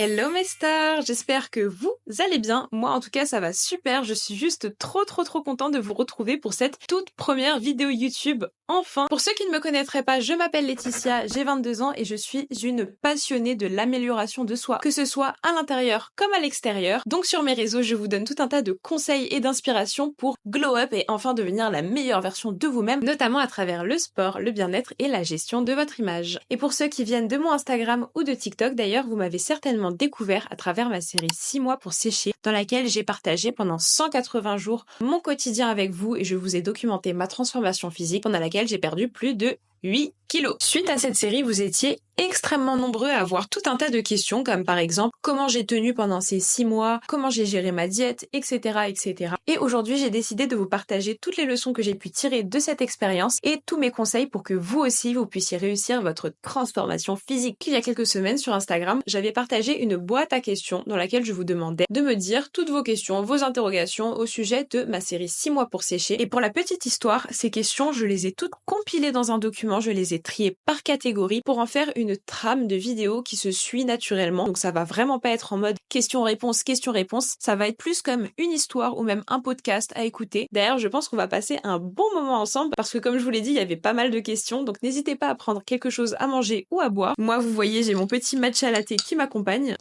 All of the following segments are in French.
Hello mes stars, j'espère que vous allez bien. Moi en tout cas ça va super, je suis juste trop contente de vous retrouver pour cette toute première vidéo YouTube. Enfin, pour ceux qui ne me connaîtraient pas, je m'appelle Laetitia, j'ai 22 ans et je suis une passionnée de l'amélioration de soi, que ce soit à l'intérieur comme à l'extérieur. Donc sur mes réseaux, je vous donne tout un tas de conseils et d'inspiration pour glow up et enfin devenir la meilleure version de vous-même, notamment à travers le sport, le bien-être et la gestion de votre image. Et pour ceux qui viennent de mon Instagram ou de TikTok d'ailleurs, vous m'avez certainement découvert à travers ma série 6 mois pour sécher, dans laquelle j'ai partagé pendant 180 jours mon quotidien avec vous et je vous ai documenté ma transformation physique pendant laquelle j'ai perdu plus de 8 kilos. Suite à cette série, vous étiez extrêmement nombreux à avoir tout un tas de questions, comme par exemple comment j'ai tenu pendant ces 6 mois, comment j'ai géré ma diète, etc. Et aujourd'hui, j'ai décidé de vous partager toutes les leçons que j'ai pu tirer de cette expérience et tous mes conseils pour que vous aussi, vous puissiez réussir votre transformation physique. Il y a quelques semaines sur Instagram, j'avais partagé une boîte à questions dans laquelle je vous demandais de me dire toutes vos questions, vos interrogations au sujet de ma série 6 mois pour sécher. Et pour la petite histoire, ces questions, je les ai toutes compilées dans un document, je les ai triées par catégorie pour en faire une trame de vidéo qui se suit naturellement. Donc ça va vraiment pas être en mode question-réponse, ça va être plus comme une histoire ou même un podcast à écouter. D'ailleurs, je pense qu'on va passer un bon moment ensemble parce que comme je vous l'ai dit, il y avait pas mal de questions, donc n'hésitez pas à prendre quelque chose à manger ou à boire. Moi, vous voyez, j'ai mon petit matcha latte qui m'accompagne.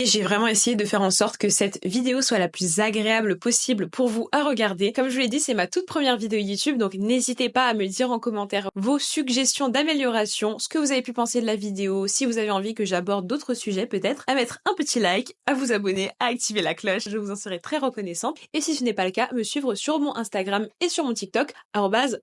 Et j'ai vraiment essayé de faire en sorte que cette vidéo soit la plus agréable possible pour vous à regarder. Comme je vous l'ai dit, c'est ma toute première vidéo YouTube, donc n'hésitez pas à me dire en commentaire vos suggestions d'amélioration, ce que vous avez pu penser de la vidéo, si vous avez envie que j'aborde d'autres sujets peut-être, à mettre un petit like, à vous abonner, à activer la cloche, je vous en serai très reconnaissante. Et si ce n'est pas le cas, me suivre sur mon Instagram et sur mon TikTok,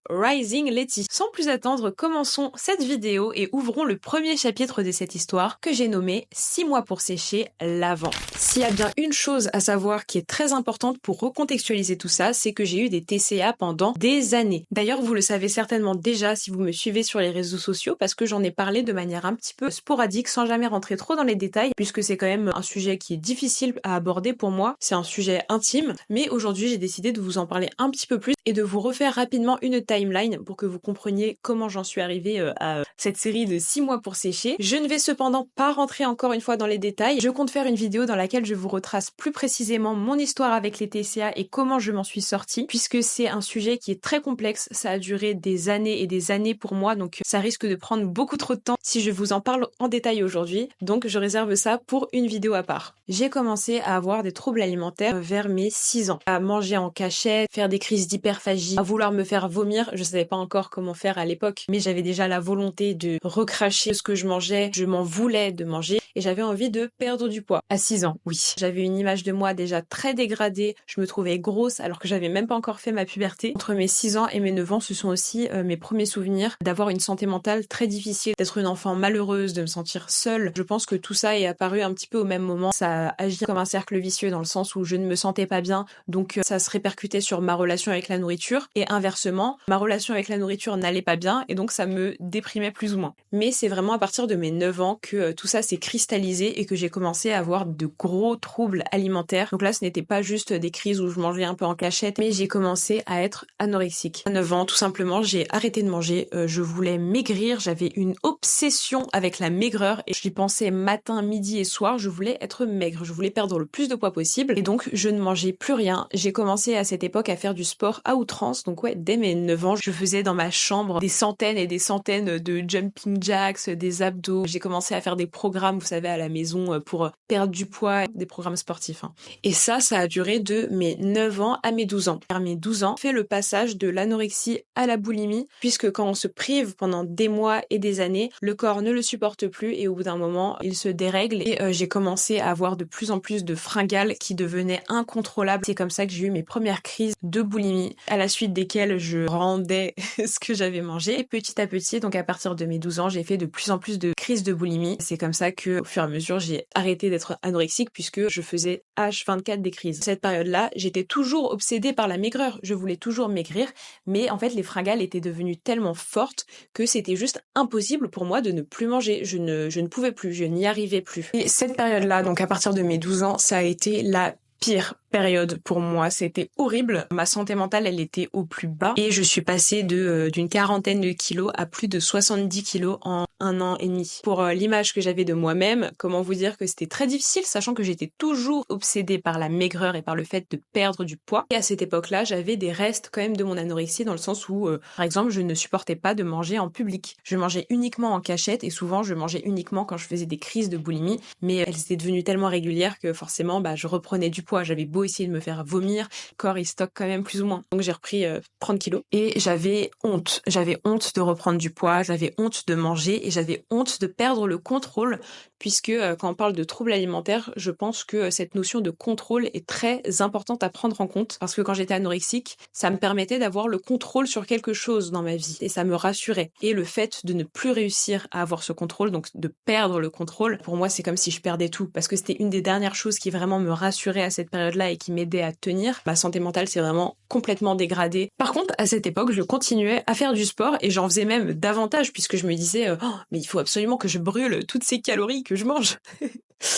@risingleti. Sans plus attendre, commençons cette vidéo et ouvrons le premier chapitre de cette histoire que j'ai nommé 6 mois pour sécher l'avant. S'il y a bien une chose à savoir qui est très importante pour recontextualiser tout ça, c'est que j'ai eu des TCA pendant des années. D'ailleurs, vous le savez certainement déjà si vous me suivez sur les réseaux sociaux parce que j'en ai parlé de manière un petit peu sporadique sans jamais rentrer trop dans les détails puisque c'est quand même un sujet qui est difficile à aborder pour moi. C'est un sujet intime, mais aujourd'hui j'ai décidé de vous en parler un petit peu plus et de vous refaire rapidement une timeline pour que vous compreniez comment j'en suis arrivée à cette série de 6 mois pour sécher. Je ne vais cependant pas rentrer encore une fois dans les détails. Je compte faire une vidéo dans laquelle je vous retrace plus précisément mon histoire avec les TCA et comment je m'en suis sortie, puisque c'est un sujet qui est très complexe, ça a duré des années et des années pour moi, donc ça risque de prendre beaucoup trop de temps si je vous en parle en détail aujourd'hui, donc je réserve ça pour une vidéo à part. J'ai commencé à avoir des troubles alimentaires vers mes 6 ans, à manger en cachette, faire des crises d'hyperphagie, à vouloir me faire vomir, je savais pas encore comment faire à l'époque, mais j'avais déjà la volonté de recracher ce que je mangeais, je m'en voulais de manger, et j'avais envie de perdre du poids. À 6 ans, oui. J'avais une image de moi déjà très dégradée, je me trouvais grosse alors que j'avais même pas encore fait ma puberté. Entre mes 6 ans et mes 9 ans, ce sont aussi mes premiers souvenirs d'avoir une santé mentale très difficile, d'être une enfant malheureuse, de me sentir seule. Je pense que tout ça est apparu un petit peu au même moment. Ça agit comme un cercle vicieux dans le sens où je ne me sentais pas bien, donc ça se répercutait sur ma relation avec la nourriture et inversement, ma relation avec la nourriture n'allait pas bien et donc ça me déprimait plus ou moins. Mais c'est vraiment à partir de mes 9 ans que tout ça s'est cristallisé et que j'ai commencé à avoir de gros troubles alimentaires. Donc là, ce n'était pas juste des crises où je mangeais un peu en cachette, mais j'ai commencé à être anorexique. À 9 ans, tout simplement, j'ai arrêté de manger. Je voulais maigrir. J'avais une obsession avec la maigreur et j'y pensais matin, midi et soir. Je voulais être maigre. Je voulais perdre le plus de poids possible. Et donc, je ne mangeais plus rien. J'ai commencé à cette époque à faire du sport à outrance. Donc ouais, dès mes 9 ans, je faisais dans ma chambre des centaines et des centaines de jumping jacks, des abdos. J'ai commencé à faire des programmes, vous savez, à la maison pour perdre du poids, des programmes sportifs. Et ça a duré de mes 9 ans à mes 12 ans. Vers mes 12 ans, fait le passage de l'anorexie à la boulimie, puisque quand on se prive pendant des mois et des années, le corps ne le supporte plus et au bout d'un moment, il se dérègle et j'ai commencé à avoir de plus en plus de fringales qui devenaient incontrôlables. C'est comme ça que j'ai eu mes premières crises de boulimie, à la suite desquelles je rendais ce que j'avais mangé. Et petit à petit, donc à partir de mes 12 ans, j'ai fait de plus en plus de crises de boulimie. C'est comme ça que, au fur et à mesure, j'ai arrêté d'être anorexique puisque je faisais H24 des crises. Cette période-là, j'étais toujours obsédée par la maigreur. Je voulais toujours maigrir, mais en fait, les fringales étaient devenues tellement fortes que c'était juste impossible pour moi de ne plus manger. Je ne pouvais plus, je n'y arrivais plus. Et cette période-là, donc à partir de mes 12 ans, ça a été la pire période pour moi, c'était horrible. Ma santé mentale, elle était au plus bas et je suis passée d'une quarantaine de kilos à plus de 70 kilos en 1 an et demi. Pour l'image que j'avais de moi-même, comment vous dire que c'était très difficile, sachant que j'étais toujours obsédée par la maigreur et par le fait de perdre du poids. Et à cette époque-là, j'avais des restes quand même de mon anorexie dans le sens où, par exemple, je ne supportais pas de manger en public. Je mangeais uniquement en cachette et souvent je mangeais uniquement quand je faisais des crises de boulimie, mais elles étaient devenues tellement régulières que forcément, je reprenais du poids. J'avais beau essayer de me faire vomir, le corps il stocke quand même plus ou moins. Donc j'ai repris 30 kilos et j'avais honte. J'avais honte de reprendre du poids, j'avais honte de manger et j'avais honte de perdre le contrôle puisque quand on parle de troubles alimentaires, je pense que cette notion de contrôle est très importante à prendre en compte parce que quand j'étais anorexique, ça me permettait d'avoir le contrôle sur quelque chose dans ma vie et ça me rassurait. Et le fait de ne plus réussir à avoir ce contrôle, donc de perdre le contrôle, pour moi c'est comme si je perdais tout parce que c'était une des dernières choses qui vraiment me rassurait à cette période-là et qui m'aidait à tenir. Ma santé mentale s'est vraiment complètement dégradée. Par contre, à cette époque, je continuais à faire du sport et j'en faisais même davantage puisque je me disais mais il faut absolument que je brûle toutes ces calories que je mange.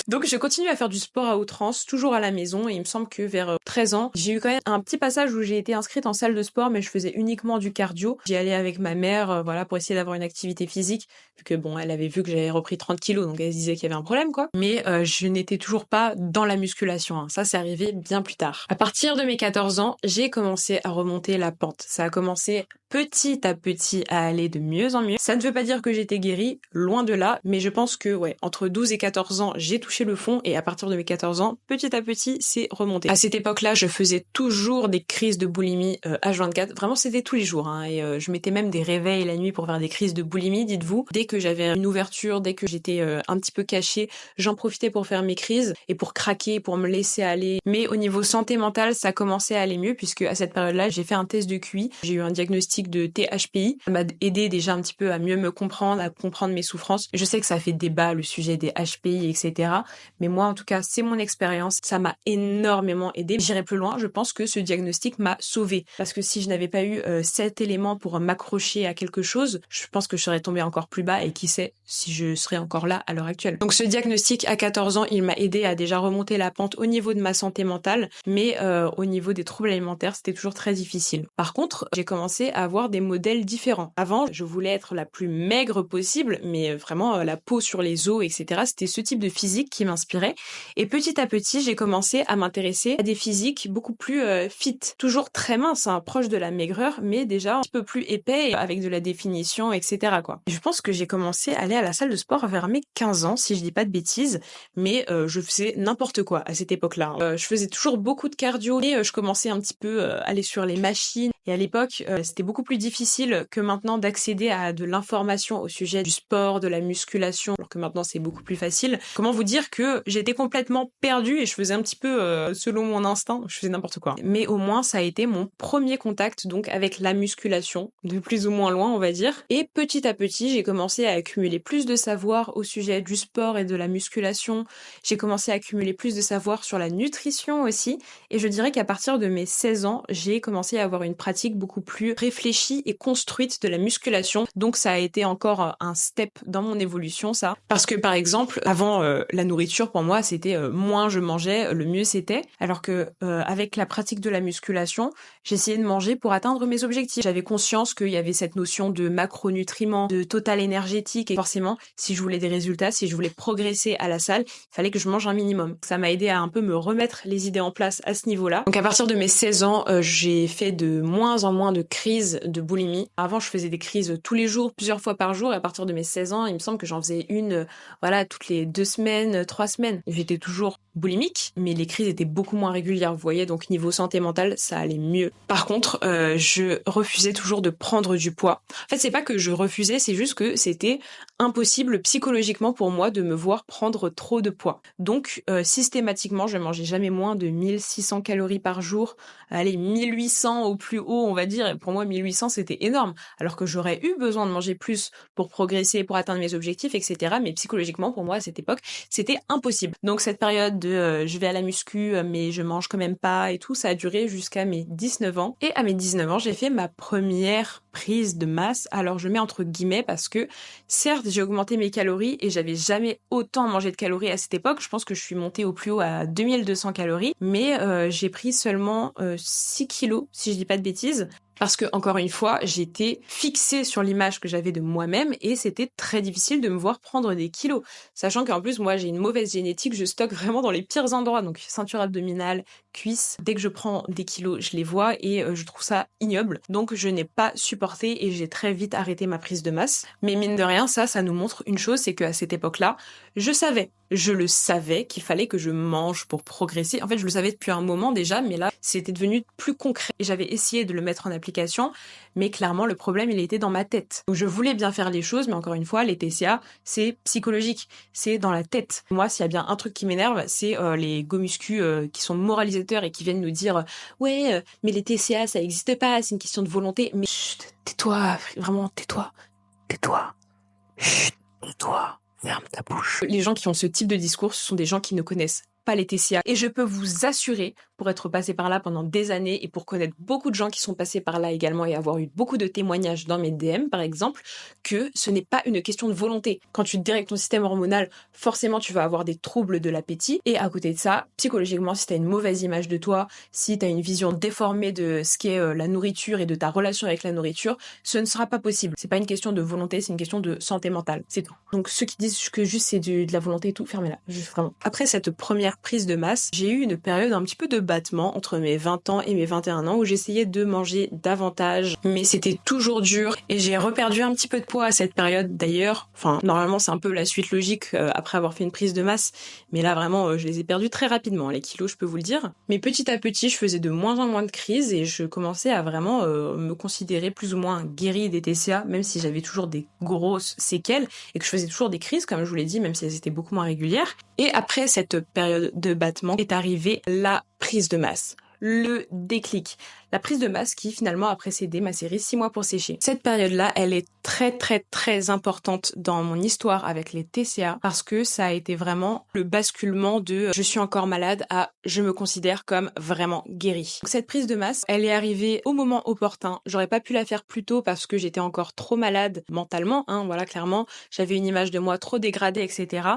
Donc je continue à faire du sport à outrance, toujours à la maison, et il me semble que vers 13 ans, j'ai eu quand même un petit passage où j'ai été inscrite en salle de sport, mais je faisais uniquement du cardio. J'y allais avec ma mère, voilà, pour essayer d'avoir une activité physique, vu que bon, elle avait vu que j'avais repris 30 kilos, donc elle se disait qu'il y avait un problème, quoi. Mais je n'étais toujours pas dans la musculation, hein. Ça, c'est arrivé bien plus tard. À partir de mes 14 ans, j'ai commencé à remonter la pente. Ça a commencé petit à petit à aller de mieux en mieux. Ça ne veut pas dire que j'étais guérie, loin de là, mais je pense que, ouais, entre 12 et 14 ans, j'ai touché le fond et à partir de mes 14 ans, petit à petit, c'est remonté. À cette époque-là, je faisais toujours des crises de boulimie H24. Vraiment, c'était tous les jours, hein, et je mettais même des réveils la nuit pour faire des crises de boulimie, dites-vous. Dès que j'avais une ouverture, dès que j'étais un petit peu cachée, j'en profitais pour faire mes crises et pour craquer, pour me laisser aller. Mais au niveau santé mentale, ça commençait à aller mieux puisque à cette période-là, j'ai fait un test de QI. J'ai eu un diagnostic de THPI. Ça m'a aidé déjà un petit peu à mieux me comprendre, à comprendre mes souffrances. Je sais que ça fait débat le sujet des HPI, etc. Mais moi, en tout cas, c'est mon expérience. Ça m'a énormément aidé. J'irai plus loin. Je pense que ce diagnostic m'a sauvée. Parce que si je n'avais pas eu cet élément pour m'accrocher à quelque chose, je pense que je serais tombée encore plus bas et qui sait si je serais encore là à l'heure actuelle. Donc ce diagnostic à 14 ans, il m'a aidé à déjà remonter la pente au niveau de ma santé mentale, mais au niveau des troubles alimentaires, c'était toujours très difficile. Par contre, j'ai commencé à avoir des modèles différents. Avant, je voulais être la plus maigre possible, mais vraiment la peau sur les os, etc. C'était ce type de physique qui m'inspirait. Et petit à petit, j'ai commencé à m'intéresser à des physiques beaucoup plus fit. Toujours très minces, hein, proche de la maigreur, mais déjà un petit peu plus épais, avec de la définition, etc. quoi. Je pense que j'ai commencé à aller à la salle de sport vers mes 15 ans, si je dis pas de bêtises, mais je faisais n'importe quoi à cette époque-là. Je faisais toujours beaucoup de cardio et je commençais un petit peu à aller sur les machines. Et à l'époque, c'était beaucoup plus difficile que maintenant d'accéder à de l'information au sujet du sport, de la musculation, alors que maintenant c'est beaucoup plus facile. Comment vous dire que j'étais complètement perdue et je faisais un petit peu selon mon instinct, je faisais n'importe quoi. Mais au moins ça a été mon premier contact donc avec la musculation, de plus ou moins loin on va dire. Et petit à petit j'ai commencé à accumuler plus de savoir au sujet du sport et de la musculation. J'ai commencé à accumuler plus de savoir sur la nutrition aussi. Et je dirais qu'à partir de mes 16 ans, j'ai commencé à avoir une pratique beaucoup plus réfléchie et construite de la musculation. Donc ça a été encore un step dans mon évolution, ça. Parce que par exemple, avant la nourriture pour moi, c'était moins je mangeais, le mieux c'était. Alors que avec la pratique de la musculation, j'essayais de manger pour atteindre mes objectifs. J'avais conscience qu'il y avait cette notion de macronutriments, de total énergétique et forcément, si je voulais des résultats, si je voulais progresser à la salle, il fallait que je mange un minimum. Ça m'a aidé à un peu me remettre les idées en place à ce niveau-là. Donc à partir de mes 16 ans, j'ai fait de moins en moins de crises de boulimie. Avant, je faisais des crises tous les jours, plusieurs fois par jour, et à partir de mes 16 ans, il me semble que j'en faisais une, voilà, toutes les 2 semaines, 3 semaines. J'étais toujours boulimique, mais les crises étaient beaucoup moins régulières, vous voyez, donc niveau santé mentale, ça allait mieux. Par contre, je refusais toujours de prendre du poids. En fait, c'est pas que je refusais, c'est juste que c'était impossible psychologiquement pour moi de me voir prendre trop de poids. Donc, systématiquement, je mangeais jamais moins de 1600 calories par jour. Allez, 1800 au plus haut, on va dire. Et pour moi, 1800, c'était énorme. Alors que j'aurais eu besoin de manger plus pour progresser, pour atteindre mes objectifs, etc. Mais psychologiquement, pour moi, à cette époque, c'était impossible. Donc, cette période de je vais à la muscu, mais je mange quand même pas et tout, ça a duré jusqu'à mes 19 ans. Et à mes 19 ans, j'ai fait ma première prise de masse. Alors je mets entre guillemets parce que certes j'ai augmenté mes calories et j'avais jamais autant mangé de calories à cette époque. Je pense que je suis montée au plus haut à 2200 calories, mais j'ai pris seulement 6 kilos si je dis pas de bêtises. Parce que, encore une fois, j'étais fixée sur l'image que j'avais de moi-même et c'était très difficile de me voir prendre des kilos. Sachant qu'en plus, moi, j'ai une mauvaise génétique, je stocke vraiment dans les pires endroits. Donc, ceinture abdominale, cuisse. Dès que je prends des kilos, je les vois et je trouve ça ignoble. Donc, je n'ai pas supporté et j'ai très vite arrêté ma prise de masse. Mais mine de rien, ça nous montre une chose, c'est qu'à cette époque-là, je le savais qu'il fallait que je mange pour progresser. En fait, je le savais depuis un moment déjà, mais là, c'était devenu plus concret. Et j'avais essayé de le mettre en application, mais clairement, le problème, il était dans ma tête. Donc, je voulais bien faire les choses, mais encore une fois, les TCA, c'est psychologique. C'est dans la tête. Moi, s'il y a bien un truc qui m'énerve, c'est les go muscu qui sont moralisateurs et qui viennent nous dire ouais, mais les TCA, ça n'existe pas, c'est une question de volonté. Mais chut, tais-toi, vraiment, tais-toi. Chut, tais-toi. Ferme ta bouche. Les gens qui ont ce type de discours, ce sont des gens qui ne connaissent pas les TCA. Et je peux vous assurer, pour être passé par là pendant des années et pour connaître beaucoup de gens qui sont passés par là également et avoir eu beaucoup de témoignages dans mes DM, par exemple, que ce n'est pas une question de volonté. Quand tu dérègles ton système hormonal, forcément, tu vas avoir des troubles de l'appétit. Et à côté de ça, psychologiquement, si tu as une mauvaise image de toi, si tu as une vision déformée de ce qu'est la nourriture et de ta relation avec la nourriture, ce ne sera pas possible. C'est pas une question de volonté, c'est une question de santé mentale. C'est tout. Donc, ceux qui disent que juste c'est de la volonté et tout, fermez-la. Juste vraiment. Après cette première prise de masse, j'ai eu une période un petit peu de battement entre mes 20 ans et mes 21 ans où j'essayais de manger davantage, mais c'était toujours dur et j'ai reperdu un petit peu de poids à cette période d'ailleurs. Enfin, normalement, c'est un peu la suite logique après avoir fait une prise de masse, mais là vraiment, je les ai perdus très rapidement, les kilos, je peux vous le dire. Mais petit à petit, je faisais de moins en moins de crises et je commençais à vraiment me considérer plus ou moins guérie des TCA, même si j'avais toujours des grosses séquelles et que je faisais toujours des crises, comme je vous l'ai dit, même si elles étaient beaucoup moins régulières. Et après cette période de battement est arrivée la prise de masse. Le déclic. La prise de masse qui finalement a précédé ma série 6 mois pour sécher. Cette période-là, elle est très importante dans mon histoire avec les TCA parce que ça a été vraiment le basculement de je suis encore malade à je me considère comme vraiment guérie. Donc, cette prise de masse, elle est arrivée au moment opportun. J'aurais pas pu la faire plus tôt parce que j'étais encore trop malade mentalement, voilà, clairement. J'avais une image de moi trop dégradée, etc.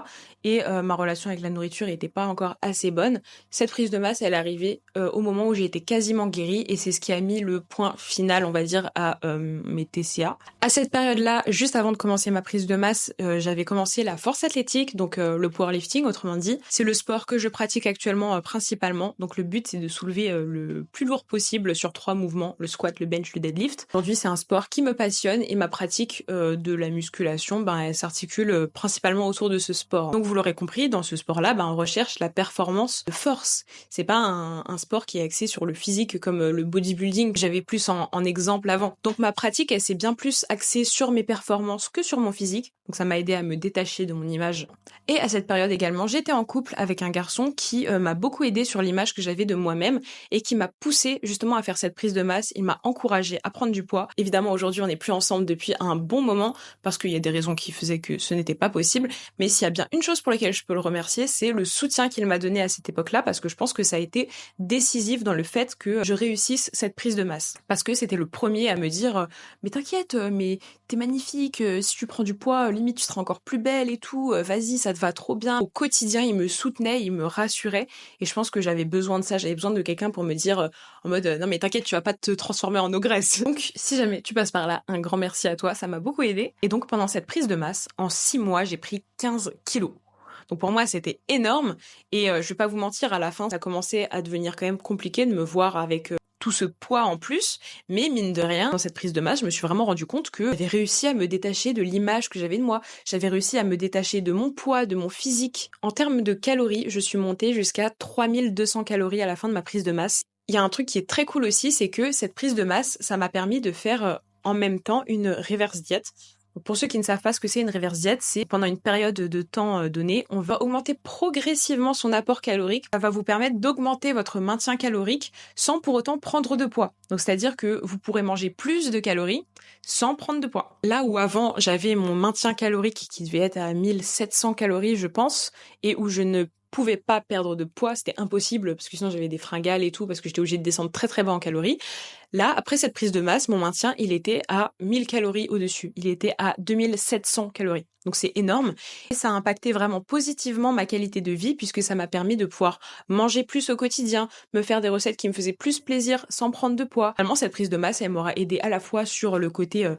Et ma relation avec la nourriture n'était pas encore assez bonne. Cette prise de masse, elle est arrivée au moment où j'ai été quasiment guérie et c'est ce qui a mis le point final, on va dire, à mes TCA. À cette période-là, juste avant de commencer ma prise de masse, j'avais commencé la force athlétique, donc le powerlifting, autrement dit. C'est le sport que je pratique actuellement principalement. Donc le but, c'est de soulever le plus lourd possible sur 3 mouvements, le squat, le bench, le deadlift. Aujourd'hui, c'est un sport qui me passionne et ma pratique de la musculation, elle s'articule principalement autour de ce sport. Donc vous l'aurez compris, dans ce sport-là, on recherche la performance de force. C'est pas un sport qui est axé sur le physique comme le bodybuilding que j'avais plus en exemple avant. Donc ma pratique, elle s'est bien plus axée sur mes performances que sur mon physique. Donc ça m'a aidé à me détacher de mon image. Et à cette période également, j'étais en couple avec un garçon qui m'a beaucoup aidé sur l'image que j'avais de moi-même et qui m'a poussé justement à faire cette prise de masse. Il m'a encouragé à prendre du poids. Évidemment, aujourd'hui, on n'est plus ensemble depuis un bon moment parce qu'il y a des raisons qui faisaient que ce n'était pas possible. Mais s'il y a bien une chose pour laquelle je peux le remercier, c'est le soutien qu'il m'a donné à cette époque-là parce que je pense que ça a été décisif dans le fait que je réussisse cette prise de masse. Parce que c'était le premier à me dire mais t'inquiète, mais t'es magnifique, si tu prends du poids, limite tu seras encore plus belle et tout, vas-y, ça te va trop bien. Au quotidien, il me soutenait, il me rassurait et je pense que j'avais besoin de ça, j'avais besoin de quelqu'un pour me dire en mode non mais t'inquiète, tu vas pas te transformer en ogresse. Donc si jamais tu passes par là, un grand merci à toi, ça m'a beaucoup aidé. Et donc pendant cette prise de masse, en 6 mois, j'ai pris 15 kilos. Donc pour moi, c'était énorme et je vais pas vous mentir, à la fin, ça commençait à devenir quand même compliqué de me voir avec tout ce poids en plus, mais mine de rien, dans cette prise de masse, je me suis vraiment rendu compte que j'avais réussi à me détacher de l'image que j'avais de moi. J'avais réussi à me détacher de mon poids, de mon physique. En termes de calories, je suis montée jusqu'à 3200 calories à la fin de ma prise de masse. Il y a un truc qui est très cool aussi, c'est que cette prise de masse, ça m'a permis de faire en même temps une reverse diète. Pour ceux qui ne savent pas ce que c'est une reverse diète, c'est pendant une période de temps donnée, on va augmenter progressivement son apport calorique. Ça va vous permettre d'augmenter votre maintien calorique sans pour autant prendre de poids. Donc c'est-à-dire que vous pourrez manger plus de calories sans prendre de poids. Là où avant j'avais mon maintien calorique qui devait être à 1700 calories je pense, et où je ne pouvais pas perdre de poids, c'était impossible parce que sinon j'avais des fringales et tout parce que j'étais obligée de descendre très très bas en calories. Là, après cette prise de masse, mon maintien, il était à 1000 calories au-dessus. Il était à 2700 calories. Donc c'est énorme. Et ça a impacté vraiment positivement ma qualité de vie puisque ça m'a permis de pouvoir manger plus au quotidien, me faire des recettes qui me faisaient plus plaisir sans prendre de poids. Vraiment, cette prise de masse, elle m'aura aidé à la fois sur le côté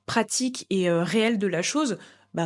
pratique et réel de la chose,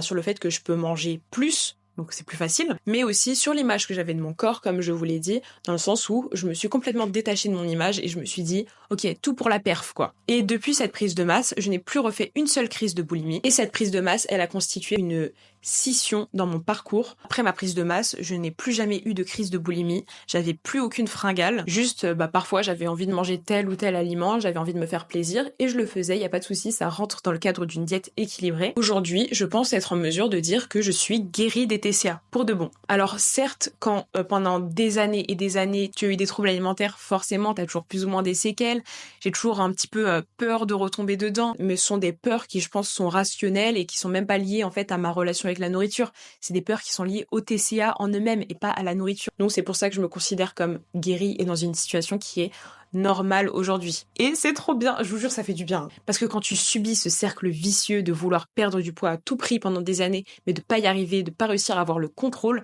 sur le fait que je peux manger plus, donc c'est plus facile, mais aussi sur l'image que j'avais de mon corps, comme je vous l'ai dit, dans le sens où je me suis complètement détachée de mon image et je me suis dit, ok, tout pour la perf, quoi. Et depuis cette prise de masse, je n'ai plus refait une seule crise de boulimie, et cette prise de masse, elle a constitué une scission dans mon parcours. Après ma prise de masse, je n'ai plus jamais eu de crise de boulimie, j'avais plus aucune fringale, juste parfois j'avais envie de manger tel ou tel aliment, j'avais envie de me faire plaisir et je le faisais, il y a pas de souci, ça rentre dans le cadre d'une diète équilibrée. Aujourd'hui, je pense être en mesure de dire que je suis guérie des TCA, pour de bon. Alors certes, quand pendant des années et des années, tu as eu des troubles alimentaires, forcément t'as toujours plus ou moins des séquelles, j'ai toujours un petit peu peur de retomber dedans, mais ce sont des peurs qui je pense sont rationnelles et qui sont même pas liées en fait à ma relation avec la nourriture. C'est des peurs qui sont liées au TCA en eux-mêmes et pas à la nourriture. Donc c'est pour ça que je me considère comme guérie et dans une situation qui est normale aujourd'hui. Et c'est trop bien, je vous jure, ça fait du bien. Parce que quand tu subis ce cercle vicieux de vouloir perdre du poids à tout prix pendant des années, mais de pas y arriver, de pas réussir à avoir le contrôle,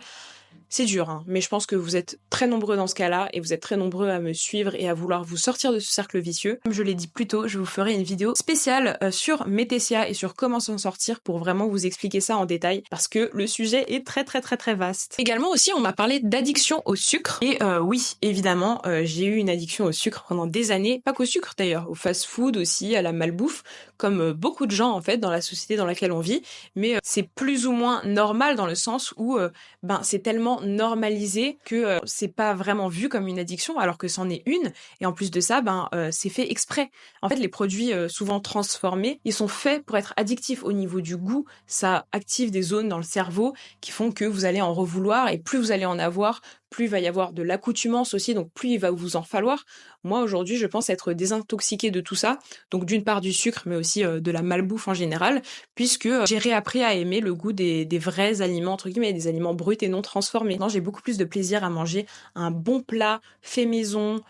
c'est dur, hein, mais je pense que vous êtes très nombreux dans ce cas-là et vous êtes très nombreux à me suivre et à vouloir vous sortir de ce cercle vicieux. Comme je l'ai dit plus tôt, je vous ferai une vidéo spéciale sur mes TCA et sur comment s'en sortir pour vraiment vous expliquer ça en détail parce que le sujet est très très très très vaste. Également aussi, on m'a parlé d'addiction au sucre et oui, évidemment, j'ai eu une addiction au sucre pendant des années, pas qu'au sucre d'ailleurs, au fast-food aussi, à la malbouffe, comme beaucoup de gens en fait dans la société dans laquelle on vit, mais c'est plus ou moins normal dans le sens où c'est tellement normalisé que c'est pas vraiment vu comme une addiction alors que c'en est une et en plus de ça c'est fait exprès. En fait les produits souvent transformés, ils sont faits pour être addictifs au niveau du goût, ça active des zones dans le cerveau qui font que vous allez en revouloir et plus vous allez en avoir, plus il va y avoir de l'accoutumance aussi, donc plus il va vous en falloir. Moi, aujourd'hui, je pense être désintoxiquée de tout ça, donc d'une part du sucre, mais aussi de la malbouffe en général, puisque j'ai réappris à aimer le goût des vrais aliments, entre guillemets, des aliments bruts et non transformés. Maintenant, j'ai beaucoup plus de plaisir à manger un bon plat fait maison,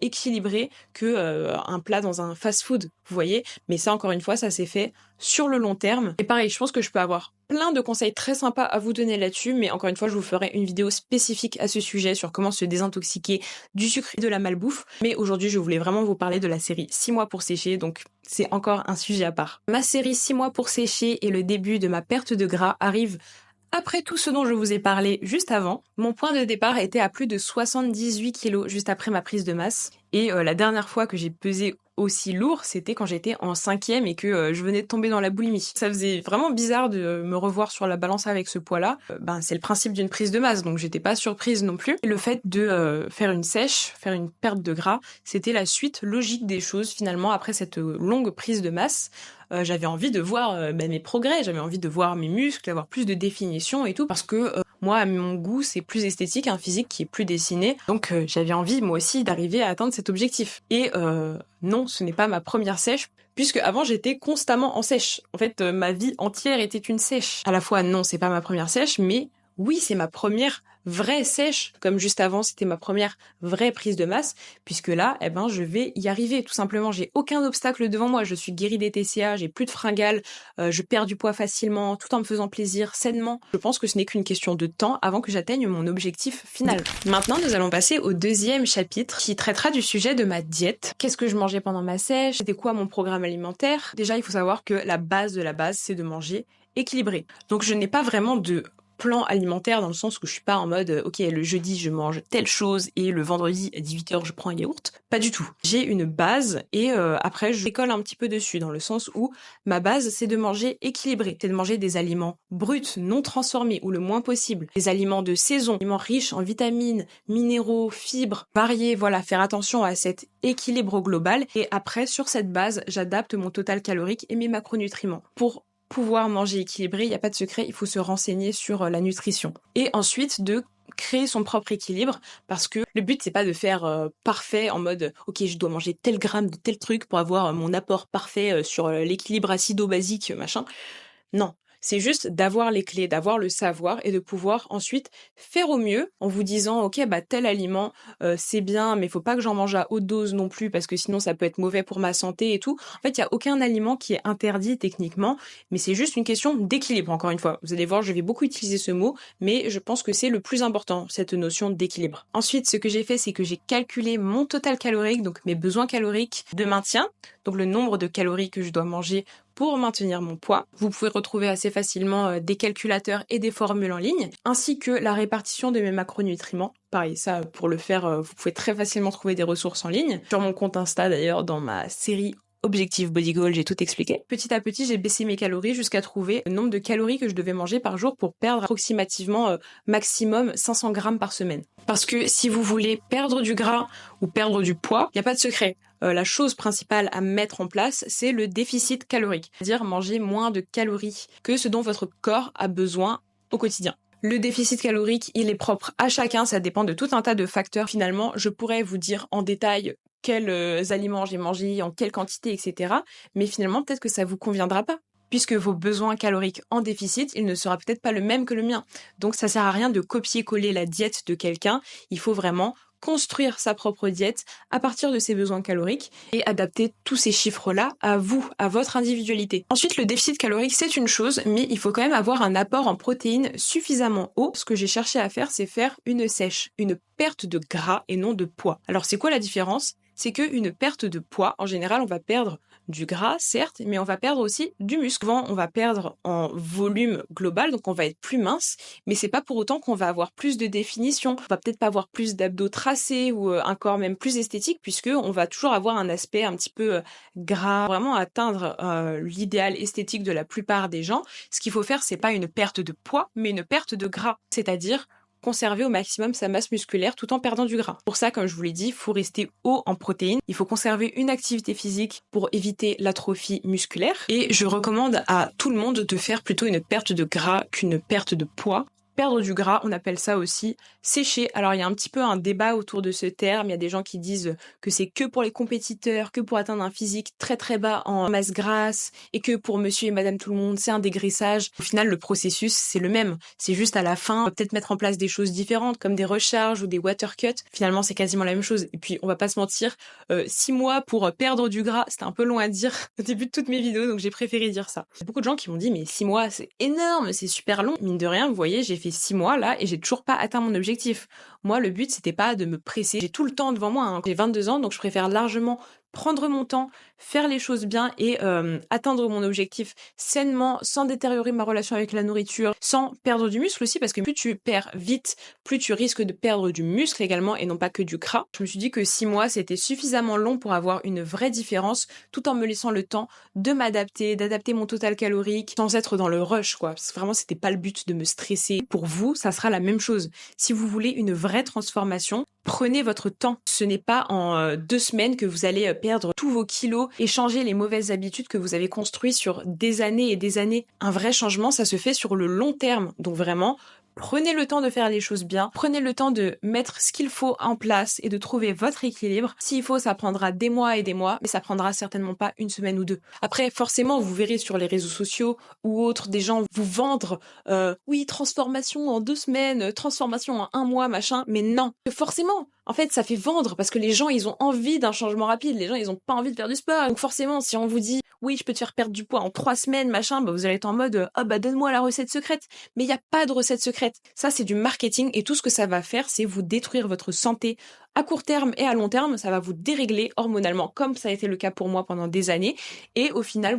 équilibré, que un plat dans un fast-food, vous voyez. Mais ça, encore une fois, ça s'est fait sur le long terme. Et pareil, je pense que je peux avoir plein de conseils très sympas à vous donner là-dessus, mais encore une fois, je vous ferai une vidéo spécifique à ce sujet sur comment se désintoxiquer du sucre et de la malbouffe. Mais aujourd'hui, je voulais vraiment vous parler de la série 6 mois pour sécher, donc c'est encore un sujet à part. Ma série 6 mois pour sécher et le début de ma perte de gras arrive après tout ce dont je vous ai parlé juste avant. Mon point de départ était à plus de 78 kilos juste après ma prise de masse. Et la dernière fois que j'ai pesé aussi lourd, c'était quand j'étais en 5e et que je venais de tomber dans la boulimie. Ça faisait vraiment bizarre de me revoir sur la balance avec ce poids-là. C'est le principe d'une prise de masse, donc j'étais pas surprise non plus. Et le fait de faire une sèche, faire une perte de gras, c'était la suite logique des choses finalement après cette longue prise de masse. J'avais envie de voir mes progrès, j'avais envie de voir mes muscles, d'avoir plus de définition et tout, parce que moi, à mon goût, c'est plus esthétique, un physique qui est plus dessiné, donc j'avais envie, moi aussi, d'arriver à atteindre cet objectif. Et non, ce n'est pas ma première sèche, puisque avant j'étais constamment en sèche. En fait, ma vie entière était une sèche. À la fois, non, c'est pas ma première sèche, mais oui, c'est ma première vraie sèche, comme juste avant, c'était ma première vraie prise de masse, puisque là, je vais y arriver, tout simplement. J'ai aucun obstacle devant moi, je suis guérie des TCA, j'ai plus de fringales, je perds du poids facilement, tout en me faisant plaisir, sainement. Je pense que ce n'est qu'une question de temps avant que j'atteigne mon objectif final. Maintenant, nous allons passer au deuxième chapitre, qui traitera du sujet de ma diète. Qu'est-ce que je mangeais pendant ma sèche? C'était quoi mon programme alimentaire? Déjà, il faut savoir que la base de la base, c'est de manger équilibré. Donc, je n'ai pas vraiment de plan alimentaire dans le sens où je suis pas en mode ok, le jeudi je mange telle chose et le vendredi à 18h je prends un yaourt. Pas du tout. J'ai une base et après je décolle un petit peu dessus dans le sens où ma base c'est de manger équilibré, c'est de manger des aliments bruts, non transformés ou le moins possible, des aliments de saison, des aliments riches en vitamines, minéraux, fibres, variés, voilà, faire attention à cet équilibre global et après sur cette base j'adapte mon total calorique et mes macronutriments. Pour pouvoir manger équilibré, il n'y a pas de secret, il faut se renseigner sur la nutrition. Et ensuite de créer son propre équilibre parce que le but c'est pas de faire parfait en mode ok je dois manger tel gramme de tel truc pour avoir mon apport parfait sur l'équilibre acido-basique machin. Non, C'est juste d'avoir les clés, d'avoir le savoir et de pouvoir ensuite faire au mieux en vous disant ok bah tel aliment c'est bien mais faut pas que j'en mange à haute dose non plus parce que sinon ça peut être mauvais pour ma santé et tout. En fait, il y a aucun aliment qui est interdit techniquement, mais c'est juste une question d'équilibre encore une fois. Vous allez voir, je vais beaucoup utiliser ce mot, mais je pense que c'est le plus important, cette notion d'équilibre. Ensuite, ce que j'ai fait, c'est que j'ai calculé mon total calorique, donc mes besoins caloriques de maintien, donc le nombre de calories que je dois manger pour maintenir mon poids. Vous pouvez retrouver assez facilement des calculateurs et des formules en ligne, ainsi que la répartition de mes macronutriments. Pareil, ça, pour le faire, vous pouvez très facilement trouver des ressources en ligne. Sur mon compte Insta, d'ailleurs, dans ma série Objectif Body Goal, j'ai tout expliqué. Petit à petit, j'ai baissé mes calories jusqu'à trouver le nombre de calories que je devais manger par jour pour perdre approximativement maximum 500 grammes par semaine. Parce que si vous voulez perdre du gras ou perdre du poids, il n'y a pas de secret. La chose principale à mettre en place, c'est le déficit calorique. C'est-à-dire manger moins de calories que ce dont votre corps a besoin au quotidien. Le déficit calorique, il est propre à chacun, ça dépend de tout un tas de facteurs. Finalement, je pourrais vous dire en détail quels aliments j'ai mangés, en quelle quantité, etc. Mais finalement, peut-être que ça vous conviendra pas. Puisque vos besoins caloriques en déficit, il ne sera peut-être pas le même que le mien. Donc ça sert à rien de copier-coller la diète de quelqu'un. Il faut vraiment construire sa propre diète à partir de ses besoins caloriques et adapter tous ces chiffres-là à vous, à votre individualité. Ensuite, le déficit calorique, c'est une chose, mais il faut quand même avoir un apport en protéines suffisamment haut. Ce que j'ai cherché à faire, c'est faire une sèche, une perte de gras et non de poids. Alors, c'est quoi la différence ? C'est qu'une perte de poids, en général, on va perdre du gras, certes, mais on va perdre aussi du muscle. Souvent, on va perdre en volume global, donc on va être plus mince, mais c'est pas pour autant qu'on va avoir plus de définition. On va peut-être pas avoir plus d'abdos tracés ou un corps même plus esthétique, puisque on va toujours avoir un aspect un petit peu gras. Vraiment atteindre l'idéal esthétique de la plupart des gens. Ce qu'il faut faire, c'est pas une perte de poids, mais une perte de gras, c'est-à-dire conserver au maximum sa masse musculaire tout en perdant du gras. Pour ça, comme je vous l'ai dit, il faut rester haut en protéines. Il faut conserver une activité physique pour éviter l'atrophie musculaire. Et je recommande à tout le monde de faire plutôt une perte de gras qu'une perte de poids. Perdre du gras, on appelle ça aussi sécher. Alors il y a un petit peu un débat autour de ce terme. Il y a des gens qui disent que c'est que pour les compétiteurs, que pour atteindre un physique très très bas en masse grasse et que pour monsieur et madame tout le monde, c'est un dégraissage. Au final, le processus, c'est le même. C'est juste à la fin, on va peut-être mettre en place des choses différentes comme des recharges ou des water cuts. Finalement, c'est quasiment la même chose. Et puis, on va pas se mentir, 6 mois pour perdre du gras, c'était un peu long à dire au début de toutes mes vidéos, donc j'ai préféré dire ça. Il y a beaucoup de gens qui m'ont dit, mais 6 mois, c'est énorme, c'est super long. Mine de rien, vous voyez, j'ai fait 6 mois là et j'ai toujours pas atteint mon objectif. Moi, le but, c'était pas de me presser. J'ai tout le temps devant moi, hein. J'ai 22 ans, donc je préfère largement prendre mon temps, faire les choses bien et atteindre mon objectif sainement, sans détériorer ma relation avec la nourriture, sans perdre du muscle aussi, parce que plus tu perds vite, plus tu risques de perdre du muscle également et non pas que du gras. Je me suis dit que 6 mois, c'était suffisamment long pour avoir une vraie différence, tout en me laissant le temps de m'adapter, d'adapter mon total calorique, sans être dans le rush, quoi. Parce que vraiment, c'était pas le but de me stresser. Pour vous, ça sera la même chose. Si vous voulez une vraie transformation, prenez votre temps. Ce n'est pas en 2 semaines que vous allez perdre tous vos kilos et changer les mauvaises habitudes que vous avez construites sur des années et des années. Un vrai changement, ça se fait sur le long terme. Donc vraiment, prenez le temps de faire les choses bien, prenez le temps de mettre ce qu'il faut en place et de trouver votre équilibre. S'il faut, ça prendra des mois et des mois, mais ça prendra certainement pas une semaine ou deux. Après, forcément, vous verrez sur les réseaux sociaux ou autres des gens vous vendre oui, transformation en 2 semaines, transformation en 1 mois, machin, mais non. Forcément, en fait, ça fait vendre parce que les gens, ils ont envie d'un changement rapide. Les gens, ils ont pas envie de faire du sport. Donc forcément, si on vous dit oui, je peux te faire perdre du poids en 3 semaines, machin, bah vous allez être en mode ah bah donne-moi la recette secrète. Mais il y a pas de recette secrète. Ça, c'est du marketing et tout ce que ça va faire, c'est vous détruire votre santé à court terme et à long terme. Ça va vous dérégler hormonalement, comme ça a été le cas pour moi pendant des années. Et au final,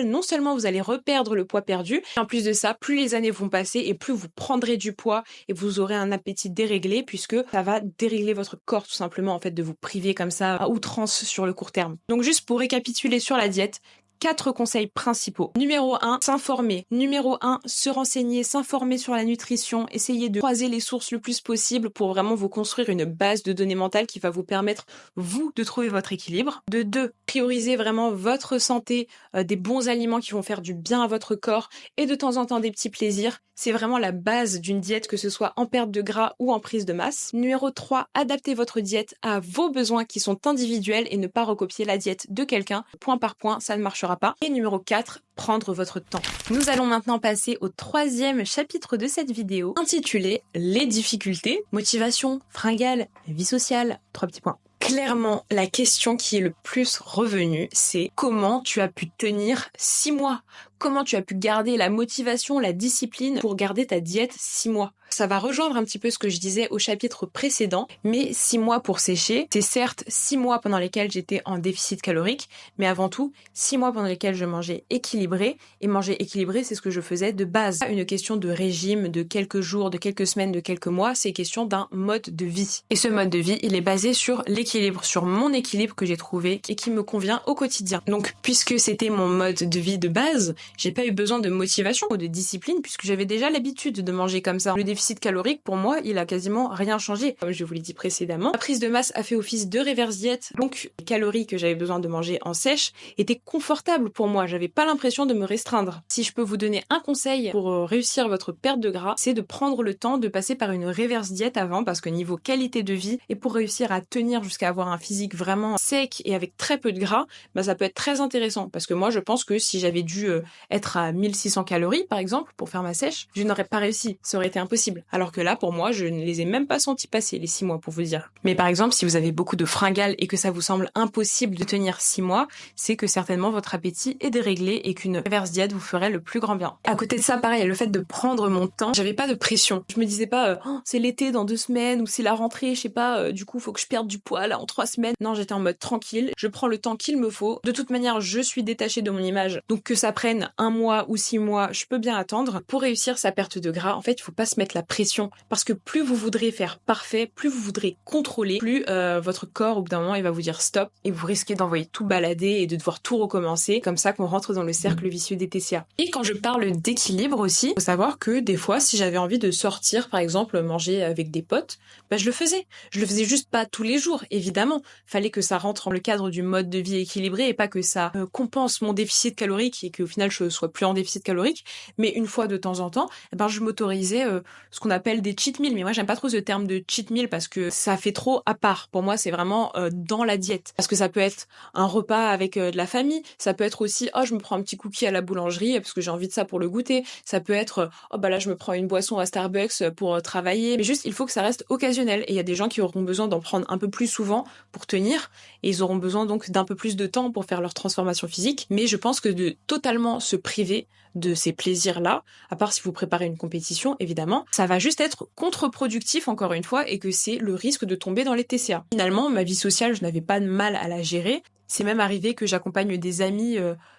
non seulement vous allez reperdre le poids perdu, mais en plus de ça, plus les années vont passer et plus vous prendrez du poids et vous aurez un appétit déréglé puisque ça va dérégler votre corps tout simplement, en fait, de vous priver comme ça à outrance sur le court terme. Donc juste pour récapituler sur la diète, 4 conseils principaux. Numéro 1, s'informer. Numéro 1, se renseigner, s'informer sur la nutrition, essayer de croiser les sources le plus possible pour vraiment vous construire une base de données mentales qui va vous permettre, vous, de trouver votre équilibre. De 2, prioriser vraiment votre santé, des bons aliments qui vont faire du bien à votre corps et de temps en temps des petits plaisirs. C'est vraiment la base d'une diète, que ce soit en perte de gras ou en prise de masse. Numéro 3, adapter votre diète à vos besoins qui sont individuels et ne pas recopier la diète de quelqu'un. Point par point, ça ne marchera aura pas. Et numéro 4, prendre votre temps. Nous allons maintenant passer au 3e chapitre de cette vidéo, intitulé Les difficultés, motivation, fringale, vie sociale, 3 petits points. Clairement, la question qui est le plus revenue, c'est comment tu as pu tenir 6 mois? Comment tu as pu garder la motivation, la discipline pour garder ta diète 6 mois? Ça va rejoindre un petit peu ce que je disais au chapitre précédent, mais 6 mois pour sécher, c'est certes 6 mois pendant lesquels j'étais en déficit calorique, mais avant tout, 6 mois pendant lesquels je mangeais équilibré, et manger équilibré, c'est ce que je faisais de base. Pas une question de régime, de quelques jours, de quelques semaines, de quelques mois, c'est question d'un mode de vie. Et ce mode de vie, il est basé sur l'équilibre, sur mon équilibre que j'ai trouvé et qui me convient au quotidien. Donc, puisque c'était mon mode de vie de base, j'ai pas eu besoin de motivation ou de discipline puisque j'avais déjà l'habitude de manger comme ça. Le déficit calorique, pour moi, il a quasiment rien changé. Comme je vous l'ai dit précédemment, la prise de masse a fait office de reverse diète, donc les calories que j'avais besoin de manger en sèche étaient confortables pour moi. J'avais pas l'impression de me restreindre. Si je peux vous donner un conseil pour réussir votre perte de gras, c'est de prendre le temps de passer par une reverse diète avant parce que niveau qualité de vie et pour réussir à tenir jusqu'à avoir un physique vraiment sec et avec très peu de gras, bah ça peut être très intéressant parce que moi je pense que si j'avais dû être à 1600 calories par exemple pour faire ma sèche, je n'aurais pas réussi, ça aurait été impossible. Alors que là pour moi je ne les ai même pas sentis passer les 6 mois pour vous dire. Mais par exemple si vous avez beaucoup de fringales et que ça vous semble impossible de tenir 6 mois, c'est que certainement votre appétit est déréglé et qu'une reverse diète vous ferait le plus grand bien. À côté de ça pareil, le fait de prendre mon temps, j'avais pas de pression. Je me disais pas c'est l'été dans 2 semaines ou c'est la rentrée, je sais pas, du coup faut que je perde du poids là en 3 semaines. Non, j'étais en mode tranquille, je prends le temps qu'il me faut. De toute manière, je suis détachée de mon image, donc que ça prenne 1 mois ou 6 mois, je peux bien attendre. Pour réussir sa perte de gras, en fait, il faut pas se mettre la pression, parce que plus vous voudrez faire parfait, plus vous voudrez contrôler, plus votre corps, au bout d'un moment, il va vous dire stop, et vous risquez d'envoyer tout balader et de devoir tout recommencer, comme ça qu'on rentre dans le cercle vicieux des TCA. Et quand je parle d'équilibre aussi, faut savoir que des fois, si j'avais envie de sortir, par exemple, manger avec des potes, bah je le faisais. Je le faisais juste pas tous les jours, évidemment. Fallait que ça rentre dans le cadre du mode de vie équilibré et pas que ça compense mon déficit calorique et qu'au final je sois plus en déficit calorique. Mais une fois de temps en temps, eh ben je m'autorisais ce qu'on appelle des cheat meals. Mais moi j'aime pas trop ce terme de cheat meal parce que ça fait trop à part. Pour moi c'est vraiment dans la diète. Parce que ça peut être un repas avec de la famille. Ça peut être aussi je me prends un petit cookie à la boulangerie parce que j'ai envie de ça pour le goûter. Ça peut être là je me prends une boisson à Starbucks pour travailler. Mais juste il faut que ça reste occasionnel. Et il y a des gens qui auront besoin d'en prendre un peu plus souvent pour tenir et ils auront besoin donc d'un peu plus de temps pour faire leur transformation physique. Mais je pense que de totalement se priver de ces plaisirs-là, à part si vous préparez une compétition, évidemment, ça va juste être contre-productif, encore une fois, et que c'est le risque de tomber dans les TCA. Finalement, ma vie sociale, je n'avais pas de mal à la gérer. C'est même arrivé que j'accompagne des amis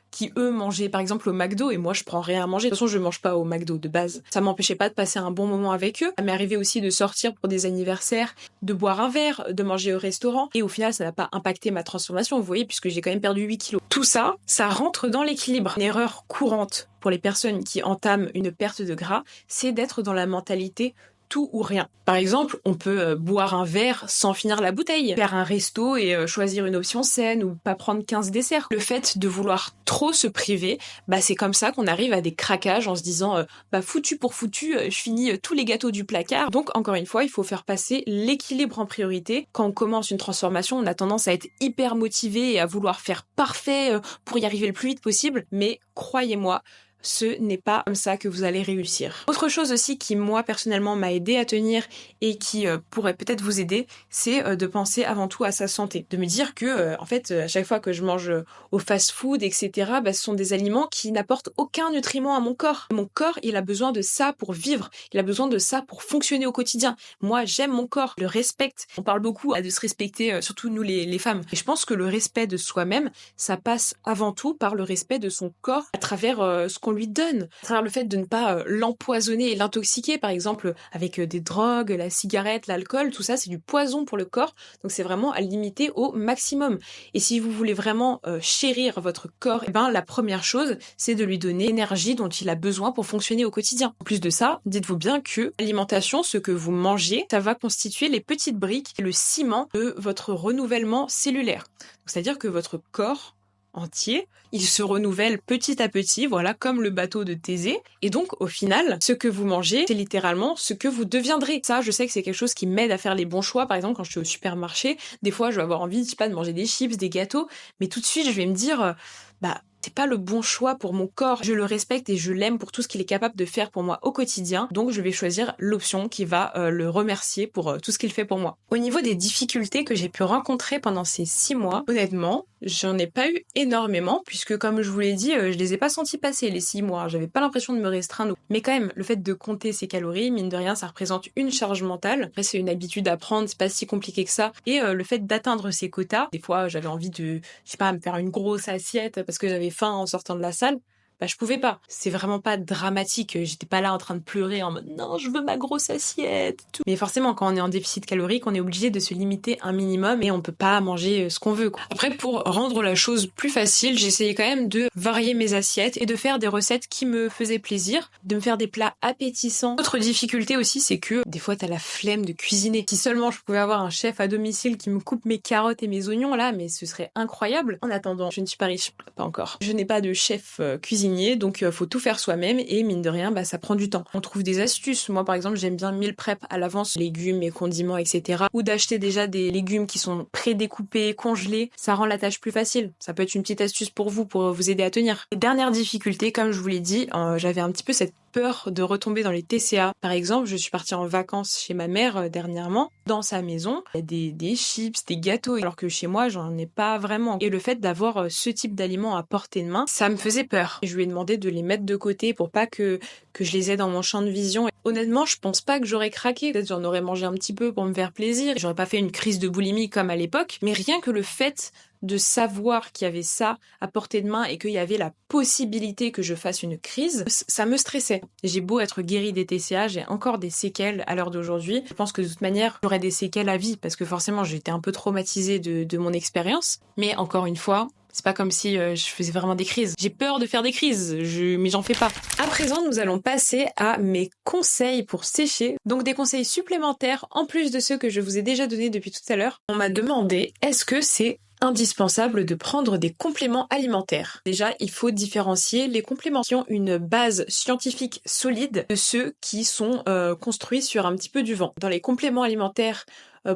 qui, eux, mangeaient par exemple au McDo et moi, je prends rien à manger. De toute façon, je mange pas au McDo de base. Ça m'empêchait pas de passer un bon moment avec eux. Ça m'est arrivé aussi de sortir pour des anniversaires, de boire un verre, de manger au restaurant. Et au final, ça n'a pas impacté ma transformation, vous voyez, puisque j'ai quand même perdu 8 kilos. Tout ça, ça rentre dans l'équilibre. Une erreur courante pour les personnes qui entament une perte de gras, c'est d'être dans la mentalité tout ou rien. Par exemple, on peut boire un verre sans finir la bouteille, faire un resto et choisir une option saine ou pas prendre 15 desserts. Le fait de vouloir trop se priver, c'est comme ça qu'on arrive à des craquages en se disant foutu pour foutu, je finis tous les gâteaux du placard. Donc encore une fois, il faut faire passer l'équilibre en priorité. Quand on commence une transformation, on a tendance à être hyper motivé et à vouloir faire parfait pour y arriver le plus vite possible, mais croyez-moi, ce n'est pas comme ça que vous allez réussir. Autre chose aussi qui, moi, personnellement, m'a aidé à tenir et qui pourrait peut-être vous aider, c'est de penser avant tout à sa santé. De me dire que, en fait, à chaque fois que je mange au fast-food, etc., ce sont des aliments qui n'apportent aucun nutriment à mon corps. Mon corps, il a besoin de ça pour vivre. Il a besoin de ça pour fonctionner au quotidien. Moi, j'aime mon corps, je le respecte. On parle beaucoup de se respecter, surtout nous les femmes. Et je pense que le respect de soi-même, ça passe avant tout par le respect de son corps à travers ce qu'on lui donne, à travers le fait de ne pas l'empoisonner et l'intoxiquer, par exemple avec des drogues, la cigarette, l'alcool, tout ça c'est du poison pour le corps, donc c'est vraiment à limiter au maximum. Et si vous voulez vraiment chérir votre corps, la première chose c'est de lui donner l'énergie dont il a besoin pour fonctionner au quotidien. En plus de ça, dites-vous bien que l'alimentation, ce que vous mangez, ça va constituer les petites briques et le ciment de votre renouvellement cellulaire. Donc, c'est-à-dire que votre corps entier, il se renouvelle petit à petit, voilà, comme le bateau de Thésée. Et donc, au final, ce que vous mangez, c'est littéralement ce que vous deviendrez. Ça, je sais que c'est quelque chose qui m'aide à faire les bons choix. Par exemple, quand je suis au supermarché, des fois, je vais avoir envie, je sais pas, de manger des chips, des gâteaux, mais tout de suite, je vais me dire bah c'est pas le bon choix pour mon corps. Je le respecte et je l'aime pour tout ce qu'il est capable de faire pour moi au quotidien. Donc je vais choisir l'option qui va le remercier pour tout ce qu'il fait pour moi. Au niveau des difficultés que j'ai pu rencontrer pendant ces 6 mois, honnêtement, j'en ai pas eu énormément puisque comme je vous l'ai dit, je les ai pas sentis passer les 6 mois. J'avais pas l'impression de me restreindre. Mais quand même, le fait de compter ses calories, mine de rien, ça représente une charge mentale. Après, c'est une habitude à prendre, c'est pas si compliqué que ça. Et le fait d'atteindre ses quotas, des fois j'avais envie de, je sais pas, me faire une grosse assiette parce que j'avais faim en sortant de la salle, bah je pouvais pas. C'est vraiment pas dramatique. J'étais pas là en train de pleurer en mode non, je veux ma grosse assiette. Tout. Mais forcément, quand on est en déficit calorique, on est obligé de se limiter un minimum et on peut pas manger ce qu'on veut, quoi. Après, pour rendre la chose plus facile, j'essayais quand même de varier mes assiettes et de faire des recettes qui me faisaient plaisir, de me faire des plats appétissants. Autre difficulté aussi, c'est que des fois t'as la flemme de cuisiner. Si seulement je pouvais avoir un chef à domicile qui me coupe mes carottes et mes oignons là, mais ce serait incroyable. En attendant, je ne suis pas riche, pas encore. Je n'ai pas de chef cuisinier, donc faut tout faire soi-même et mine de rien, bah ça prend du temps. On trouve des astuces. Moi par exemple, j'aime bien meal prep à l'avance, légumes et condiments, etc. Ou d'acheter déjà des légumes qui sont pré-découpés, congelés. Ça rend la tâche plus facile. Ça peut être une petite astuce pour vous aider à tenir. Et dernière difficulté, comme je vous l'ai dit, j'avais un petit peu cette peur de retomber dans les TCA. Par exemple, je suis partie en vacances chez ma mère dernièrement. Dans sa maison, il y a des chips, des gâteaux, alors que chez moi, j'en ai pas vraiment. Et le fait d'avoir ce type d'aliments à portée de main, ça me faisait peur. Je lui ai demandé de les mettre de côté pour pas que je les ai dans mon champ de vision. Et honnêtement, je pense pas que j'aurais craqué. Peut-être j'en aurais mangé un petit peu pour me faire plaisir. J'aurais pas fait une crise de boulimie comme à l'époque. Mais rien que le fait de savoir qu'il y avait ça à portée de main et qu'il y avait la possibilité que je fasse une crise, ça me stressait. J'ai beau être guérie des TCA, j'ai encore des séquelles à l'heure d'aujourd'hui. Je pense que de toute manière, j'aurai des séquelles à vie parce que forcément, j'ai été un peu traumatisée de mon expérience. Mais encore une fois, c'est pas comme si je faisais vraiment des crises. J'ai peur de faire des crises, mais j'en fais pas. À présent, nous allons passer à mes conseils pour sécher. Donc des conseils supplémentaires en plus de ceux que je vous ai déjà donnés depuis tout à l'heure. On m'a demandé, est-ce que c'est indispensable de prendre des compléments alimentaires? Déjà, il faut différencier les compléments qui ont une base scientifique solide de ceux qui sont construits sur un petit peu du vent. Dans les compléments alimentaires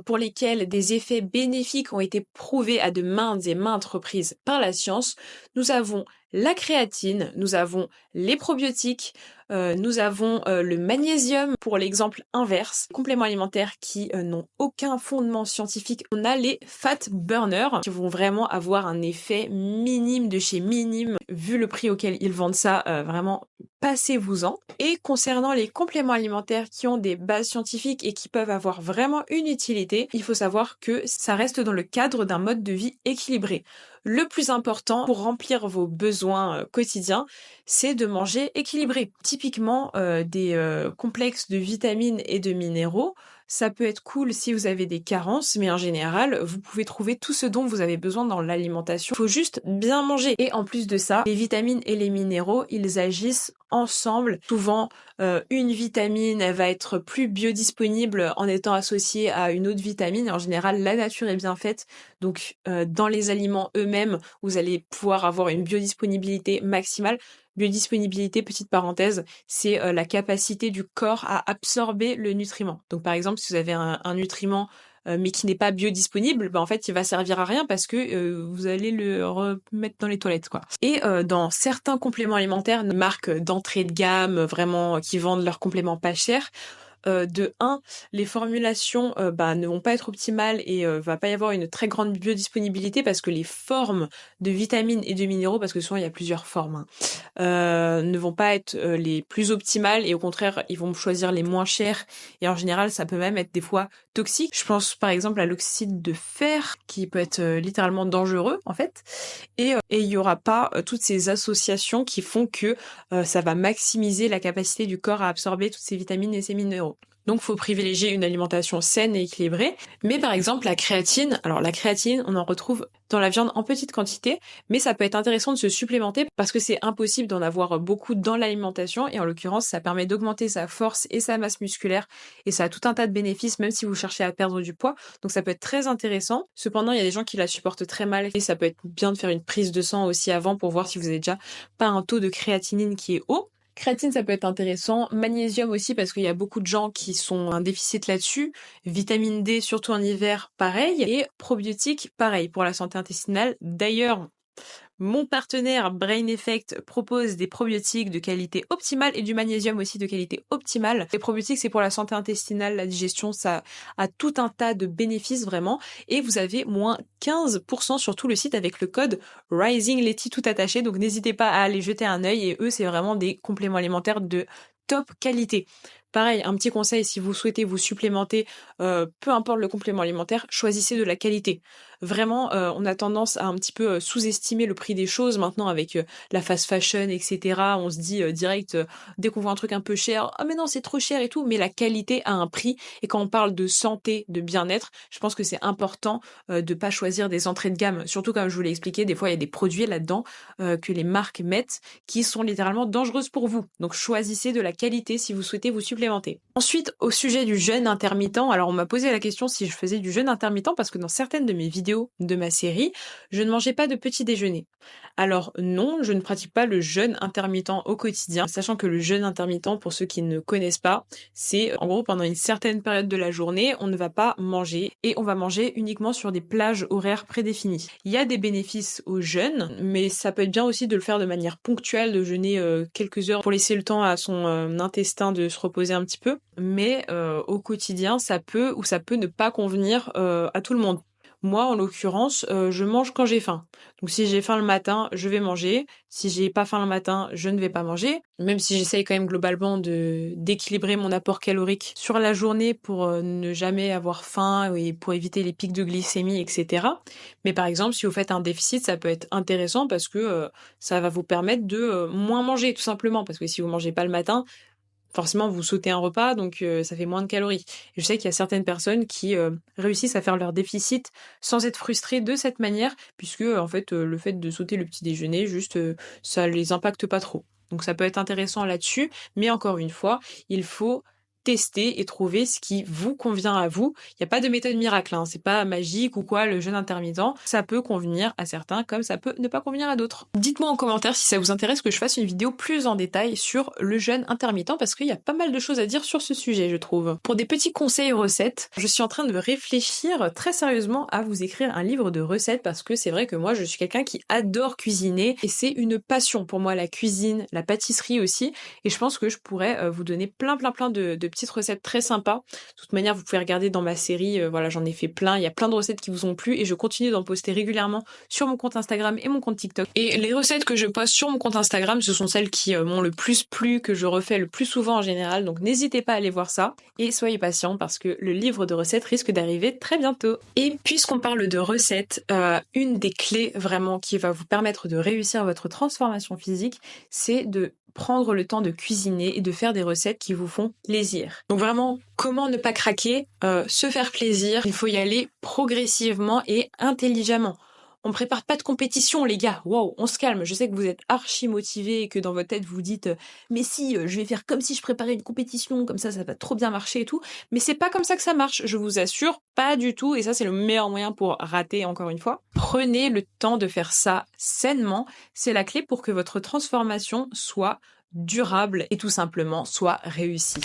pour lesquels des effets bénéfiques ont été prouvés à de maintes et maintes reprises par la science, nous avons la créatine, nous avons les probiotiques, nous avons le magnésium pour l'exemple inverse, compléments alimentaires qui n'ont aucun fondement scientifique. On a les fat burners qui vont vraiment avoir un effet minime de chez minime. Vu le prix auquel ils vendent ça, vraiment passez-vous-en. Et concernant les compléments alimentaires qui ont des bases scientifiques et qui peuvent avoir vraiment une utilité, il faut savoir que ça reste dans le cadre d'un mode de vie équilibré. Le plus important pour remplir vos besoins quotidiens, c'est de manger équilibré. Typiquement, des complexes de vitamines et de minéraux, ça peut être cool si vous avez des carences, mais en général, vous pouvez trouver tout ce dont vous avez besoin dans l'alimentation. Il faut juste bien manger. Et en plus de ça, les vitamines et les minéraux, ils agissent ensemble. Souvent, une vitamine, elle va être plus biodisponible en étant associée à une autre vitamine. Et en général, la nature est bien faite. Donc, dans les aliments eux-mêmes, vous allez pouvoir avoir une biodisponibilité maximale. Biodisponibilité, petite parenthèse, c'est la capacité du corps à absorber le nutriment. Donc par exemple, si vous avez un nutriment mais qui n'est pas biodisponible, bah en fait il va servir à rien parce que vous allez le remettre dans les toilettes, quoi. Et dans certains compléments alimentaires, des marques d'entrée de gamme vraiment qui vendent leurs compléments pas chers, de 1, les formulations ne vont pas être optimales et va pas y avoir une très grande biodisponibilité parce que les formes de vitamines et de minéraux, parce que souvent il y a plusieurs formes, ne vont pas être les plus optimales et au contraire ils vont choisir les moins chères et en général ça peut même être des fois toxique. Je pense par exemple à l'oxyde de fer qui peut être littéralement dangereux en fait et il y aura pas toutes ces associations qui font que ça va maximiser la capacité du corps à absorber toutes ces vitamines et ces minéraux. Donc, faut privilégier une alimentation saine et équilibrée. Mais par exemple, la créatine, on en retrouve dans la viande en petite quantité, mais ça peut être intéressant de se supplémenter parce que c'est impossible d'en avoir beaucoup dans l'alimentation et en l'occurrence, ça permet d'augmenter sa force et sa masse musculaire et ça a tout un tas de bénéfices même si vous cherchez à perdre du poids. Donc, ça peut être très intéressant. Cependant, il y a des gens qui la supportent très mal et ça peut être bien de faire une prise de sang aussi avant pour voir si vous avez déjà pas un taux de créatinine qui est haut. Créatine, ça peut être intéressant. Magnésium aussi, parce qu'il y a beaucoup de gens qui sont un déficit là-dessus. Vitamine D, surtout en hiver, pareil. Et probiotiques, pareil, pour la santé intestinale. D'ailleurs, Mon partenaire Brain Effect propose des probiotiques de qualité optimale et du magnésium aussi de qualité optimale. Les probiotiques, c'est pour la santé intestinale, la digestion, ça a tout un tas de bénéfices vraiment. Et vous avez moins 15% sur tout le site avec le code RisingLetty tout attaché. Donc n'hésitez pas à aller jeter un œil. Et eux, c'est vraiment des compléments alimentaires de top qualité. Pareil, un petit conseil, si vous souhaitez vous supplémenter, peu importe le complément alimentaire, choisissez de la qualité. Vraiment, on a tendance à un petit peu sous-estimer le prix des choses maintenant avec la fast fashion, etc. On se dit direct, dès qu'on voit un truc un peu cher, ah mais non, c'est trop cher et tout. Mais la qualité a un prix. Et quand on parle de santé, de bien-être, je pense que c'est important de pas choisir des entrées de gamme. Surtout comme je vous l'ai expliqué, des fois il y a des produits là-dedans que les marques mettent qui sont littéralement dangereuses pour vous. Donc choisissez de la qualité si vous souhaitez vous supplémenter. Ensuite, au sujet du jeûne intermittent, alors on m'a posé la question si je faisais du jeûne intermittent parce que dans certaines de mes vidéos de ma série, je ne mangeais pas de petit déjeuner. Alors non, je ne pratique pas le jeûne intermittent au quotidien, sachant que le jeûne intermittent, pour ceux qui ne connaissent pas, c'est en gros pendant une certaine période de la journée, on ne va pas manger et on va manger uniquement sur des plages horaires prédéfinies. Il y a des bénéfices au jeûne, mais ça peut être bien aussi de le faire de manière ponctuelle, de jeûner quelques heures pour laisser le temps à son intestin de se reposer un petit peu, mais au quotidien, ça peut ou ça peut ne pas convenir à tout le monde. Moi, en l'occurrence, je mange quand j'ai faim. Donc si j'ai faim le matin, je vais manger. Si j'ai pas faim le matin, je ne vais pas manger. Même si j'essaye quand même globalement d'équilibrer mon apport calorique sur la journée pour ne jamais avoir faim et pour éviter les pics de glycémie, etc. Mais par exemple, si vous faites un déficit, ça peut être intéressant parce que ça va vous permettre de moins manger, tout simplement. Parce que si vous mangez pas le matin, forcément, vous sautez un repas, donc ça fait moins de calories. Et je sais qu'il y a certaines personnes qui réussissent à faire leur déficit sans être frustrées de cette manière, puisque en fait, le fait de sauter le petit déjeuner, juste, ça les impacte pas trop. Donc ça peut être intéressant là-dessus, mais encore une fois, il faut tester et trouver ce qui vous convient à vous. Il n'y a pas de méthode miracle, hein. C'est pas magique ou quoi, le jeûne intermittent. Ça peut convenir à certains comme ça peut ne pas convenir à d'autres. Dites-moi en commentaire si ça vous intéresse que je fasse une vidéo plus en détail sur le jeûne intermittent parce qu'il y a pas mal de choses à dire sur ce sujet, je trouve. Pour des petits conseils recettes, je suis en train de réfléchir très sérieusement à vous écrire un livre de recettes parce que c'est vrai que moi je suis quelqu'un qui adore cuisiner et c'est une passion pour moi, la cuisine, la pâtisserie aussi, et je pense que je pourrais vous donner plein de petites recettes très sympas. De toute manière, vous pouvez regarder dans ma série, voilà, j'en ai fait plein, il y a plein de recettes qui vous ont plu et je continue d'en poster régulièrement sur mon compte Instagram et mon compte TikTok. Et les recettes que je poste sur mon compte Instagram, ce sont celles qui m'ont le plus plu, que je refais le plus souvent en général, donc n'hésitez pas à aller voir ça et soyez patients parce que le livre de recettes risque d'arriver très bientôt. Et puisqu'on parle de recettes, une des clés vraiment qui va vous permettre de réussir votre transformation physique, c'est de prendre le temps de cuisiner et de faire des recettes qui vous font plaisir. Donc vraiment, comment ne pas craquer, se faire plaisir, il faut y aller progressivement et intelligemment. On prépare pas de compétition, les gars. Wow, on se calme. Je sais que vous êtes archi motivés et que dans votre tête vous dites mais si, je vais faire comme si je préparais une compétition, comme ça va trop bien marcher et tout. Mais c'est pas comme ça que ça marche, je vous assure, pas du tout. Et ça, c'est le meilleur moyen pour rater encore une fois. Prenez le temps de faire ça sainement. C'est la clé pour que votre transformation soit durable et tout simplement soit réussie.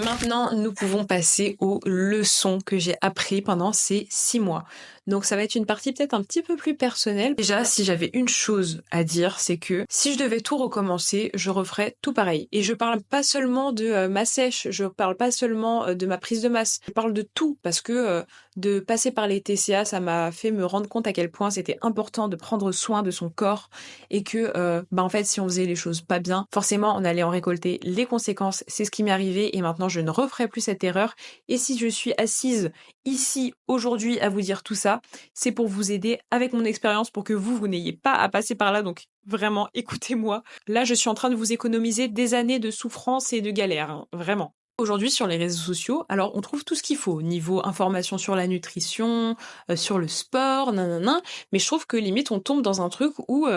Maintenant, nous pouvons passer aux leçons que j'ai apprises pendant ces 6 mois. Donc ça va être une partie peut-être un petit peu plus personnelle. Déjà, si j'avais une chose à dire, c'est que si je devais tout recommencer, je referais tout pareil. Et je parle pas seulement de ma sèche, je parle pas seulement de ma prise de masse, je parle de tout parce que de passer par les TCA, ça m'a fait me rendre compte à quel point c'était important de prendre soin de son corps et que en fait, si on faisait les choses pas bien, forcément on allait en récolter les conséquences. C'est ce qui m'est arrivé et maintenant je ne referai plus cette erreur. Et si je suis assise ici aujourd'hui à vous dire tout ça, c'est pour vous aider avec mon expérience pour que vous n'ayez pas à passer par là. Donc vraiment, écoutez-moi. Là, je suis en train de vous économiser des années de souffrance et de galère, hein, vraiment. Aujourd'hui, sur les réseaux sociaux, alors on trouve tout ce qu'il faut, niveau information sur la nutrition, sur le sport, nanana, mais je trouve que limite on tombe dans un truc où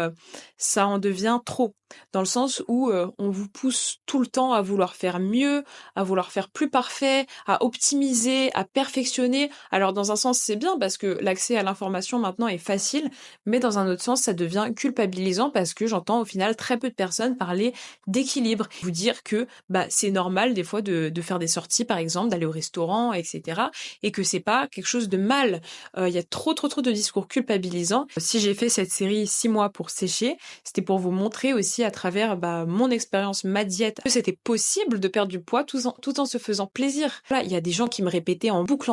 ça en devient trop, dans le sens où on vous pousse tout le temps à vouloir faire mieux, à vouloir faire plus parfait, à optimiser, à perfectionner. Alors dans un sens c'est bien parce que l'accès à l'information maintenant est facile, mais dans un autre sens ça devient culpabilisant parce que j'entends au final très peu de personnes parler d'équilibre, vous dire que c'est normal des fois de faire des sorties, par exemple, d'aller au restaurant, etc. Et que c'est pas quelque chose de mal. Il y a trop de discours culpabilisants. Si j'ai fait cette série 6 mois pour sécher, c'était pour vous montrer aussi à travers mon expérience, ma diète, que c'était possible de perdre du poids tout en se faisant plaisir. Là, il y a des gens qui me répétaient en boucle,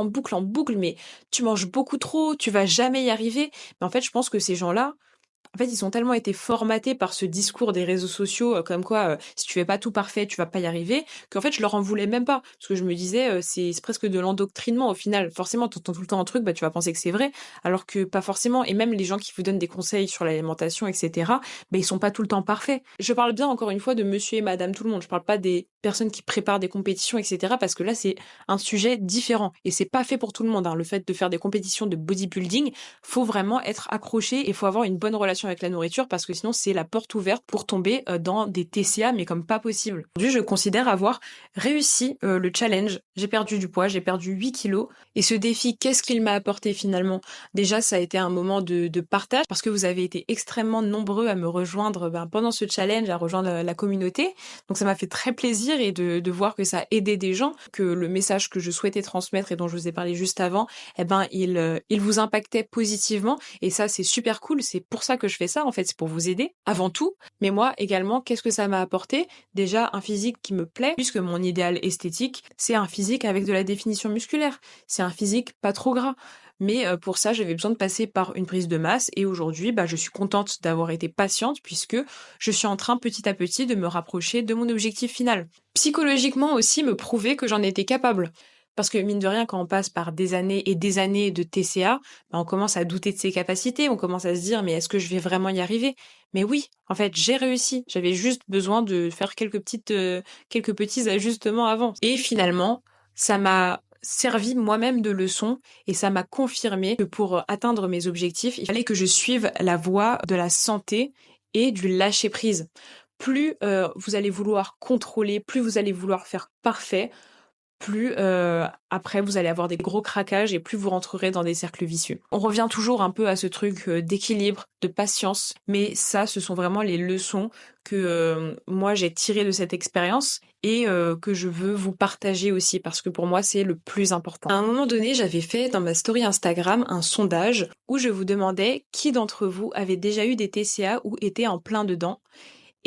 mais tu manges beaucoup trop, tu vas jamais y arriver. Mais en fait, je pense que ces gens-là, en fait, ils ont tellement été formatés par ce discours des réseaux sociaux, comme quoi, si tu fais pas tout parfait, tu vas pas y arriver, qu'en fait, je leur en voulais même pas. Parce que je me disais, c'est presque de l'endoctrinement au final. Forcément, tu entends tout le temps un truc, tu vas penser que c'est vrai, alors que pas forcément. Et même les gens qui vous donnent des conseils sur l'alimentation, etc., ils sont pas tout le temps parfaits. Je parle bien, encore une fois, de monsieur et madame tout le monde. Je parle pas des personnes qui préparent des compétitions, etc., parce que là, c'est un sujet différent. Et c'est pas fait pour tout le monde, hein. Le fait de faire des compétitions de bodybuilding, faut vraiment être accroché et faut avoir une bonne relation avec la nourriture parce que sinon c'est la porte ouverte pour tomber dans des TCA mais comme pas possible. Aujourd'hui, je considère avoir réussi le challenge. J'ai perdu du poids, j'ai perdu 8 kilos. Et ce défi, qu'est-ce qu'il m'a apporté finalement? Déjà, ça a été un moment de partage parce que vous avez été extrêmement nombreux à me rejoindre pendant ce challenge, à rejoindre la communauté. Donc ça m'a fait très plaisir et de voir que ça a aidé des gens, que le message que je souhaitais transmettre et dont je vous ai parlé juste avant, il vous impactait positivement. Et ça, c'est super cool. C'est pour ça que je fais ça, en fait. C'est pour vous aider, avant tout. Mais moi, également, qu'est-ce que ça m'a apporté? Déjà, un physique qui me plaît, puisque mon idéal esthétique, c'est un physique avec de la définition musculaire. C'est un physique pas trop gras. Mais pour ça, j'avais besoin de passer par une prise de masse. Et aujourd'hui, je suis contente d'avoir été patiente, puisque je suis en train, petit à petit, de me rapprocher de mon objectif final. Psychologiquement aussi, me prouver que j'en étais capable. Parce que mine de rien, quand on passe par des années et des années de TCA, on commence à douter de ses capacités, on commence à se dire mais est-ce que je vais vraiment y arriver? Mais oui, en fait, j'ai réussi. J'avais juste besoin de faire quelques petits ajustements avant. Et finalement, ça m'a servi moi-même de leçon et ça m'a confirmé que pour atteindre mes objectifs, il fallait que je suive la voie de la santé et du lâcher prise. Plus vous allez vouloir contrôler, plus vous allez vouloir faire parfait, plus après vous allez avoir des gros craquages et plus vous rentrerez dans des cercles vicieux. On revient toujours un peu à ce truc d'équilibre, de patience, mais ça, ce sont vraiment les leçons que moi j'ai tirées de cette expérience et que je veux vous partager aussi parce que pour moi c'est le plus important. À un moment donné, j'avais fait dans ma story Instagram un sondage où je vous demandais qui d'entre vous avait déjà eu des TCA ou était en plein dedans.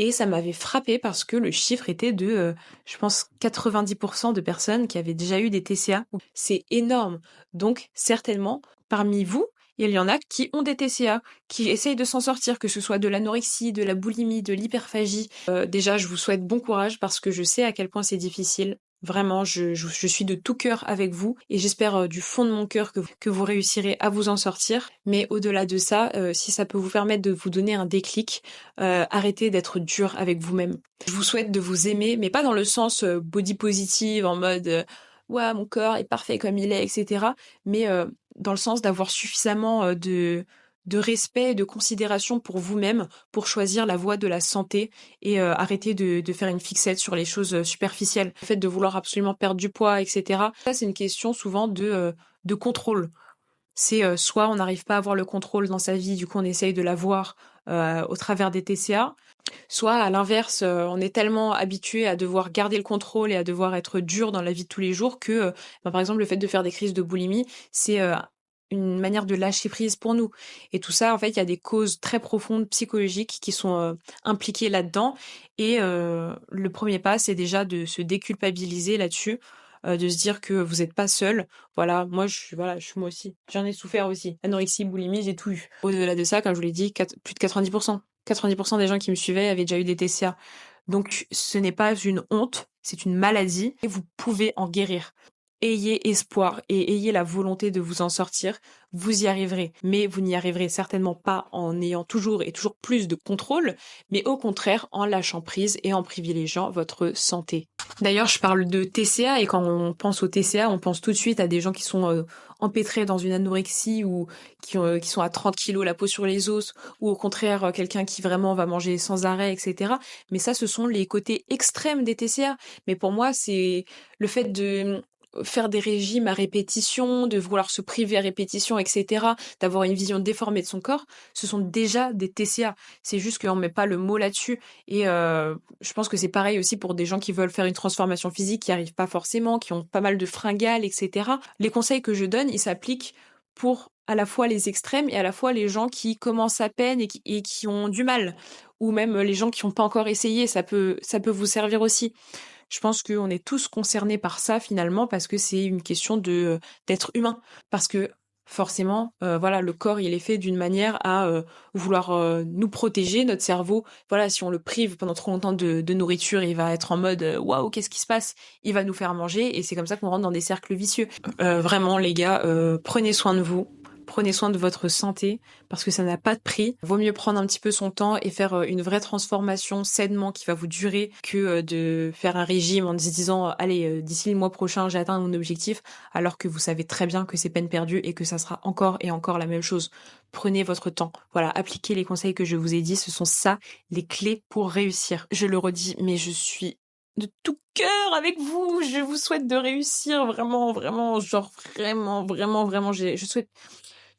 Et ça m'avait frappée parce que le chiffre était de, je pense, 90% de personnes qui avaient déjà eu des TCA. C'est énorme. Donc, certainement, parmi vous, il y en a qui ont des TCA, qui essayent de s'en sortir, que ce soit de l'anorexie, de la boulimie, de l'hyperphagie. Déjà, je vous souhaite bon courage parce que je sais à quel point c'est difficile. Vraiment, je suis de tout cœur avec vous et j'espère du fond de mon cœur que vous réussirez à vous en sortir. Mais au-delà de ça, si ça peut vous permettre de vous donner un déclic, arrêtez d'être dur avec vous-même. Je vous souhaite de vous aimer, mais pas dans le sens body positive, en mode ouais, mon corps est parfait comme il est, etc. Mais dans le sens d'avoir suffisamment de respect et de considération pour vous-même pour choisir la voie de la santé et arrêter de faire une fixette sur les choses superficielles. Le fait de vouloir absolument perdre du poids, etc. Ça, c'est une question souvent de contrôle. C'est soit on n'arrive pas à avoir le contrôle dans sa vie, du coup on essaye de l'avoir au travers des TCA, soit à l'inverse, on est tellement habitué à devoir garder le contrôle et à devoir être dur dans la vie de tous les jours que, par exemple, le fait de faire des crises de boulimie, c'est une manière de lâcher prise pour nous. Et tout ça, en fait, il y a des causes très profondes psychologiques qui sont impliquées là-dedans. Et le premier pas, c'est déjà de se déculpabiliser là-dessus, de se dire que vous n'êtes pas seul. Voilà, je suis moi aussi. J'en ai souffert aussi. Anorexie, boulimie, j'ai tout eu. Au-delà de ça, comme je vous l'ai dit, plus de 90%. 90% des gens qui me suivaient avaient déjà eu des TCA. Donc, ce n'est pas une honte, c'est une maladie et vous pouvez en guérir. Ayez espoir et ayez la volonté de vous en sortir, vous y arriverez. Mais vous n'y arriverez certainement pas en ayant toujours et toujours plus de contrôle, mais au contraire en lâchant prise et en privilégiant votre santé. D'ailleurs, je parle de TCA et quand on pense au TCA, on pense tout de suite à des gens qui sont empêtrés dans une anorexie ou qui sont à 30 kilos la peau sur les os ou au contraire quelqu'un qui vraiment va manger sans arrêt, etc. Mais ça, ce sont les côtés extrêmes des TCA. Mais pour moi, c'est le fait faire des régimes à répétition, de vouloir se priver à répétition, etc., d'avoir une vision déformée de son corps, ce sont déjà des TCA. C'est juste qu'on met pas le mot là-dessus. Et je pense que c'est pareil aussi pour des gens qui veulent faire une transformation physique, qui arrivent pas forcément, qui ont pas mal de fringales, etc. Les conseils que je donne, ils s'appliquent pour à la fois les extrêmes et à la fois les gens qui commencent à peine et qui ont du mal. Ou même les gens qui n'ont pas encore essayé, ça peut vous servir aussi. Je pense qu'on est tous concernés par ça finalement parce que c'est une question d'être humain. Parce que forcément, voilà, le corps il est fait d'une manière à vouloir nous protéger, notre cerveau. Voilà, si on le prive pendant trop longtemps de nourriture, il va être en mode waouh, qu'est-ce qui se passe? Il va nous faire manger et c'est comme ça qu'on rentre dans des cercles vicieux. Vraiment, les gars, prenez soin de vous. Prenez soin de votre santé parce que ça n'a pas de prix. Vaut mieux prendre un petit peu son temps et faire une vraie transformation sainement qui va vous durer que de faire un régime en se disant allez, d'ici le mois prochain, j'ai atteint mon objectif alors que vous savez très bien que c'est peine perdue et que ça sera encore et encore la même chose. Prenez votre temps. Voilà, appliquez les conseils que je vous ai dit. Ce sont ça les clés pour réussir. Je le redis, mais je suis de tout cœur avec vous. Je vous souhaite de réussir vraiment, vraiment, genre vraiment, vraiment, vraiment. Je souhaite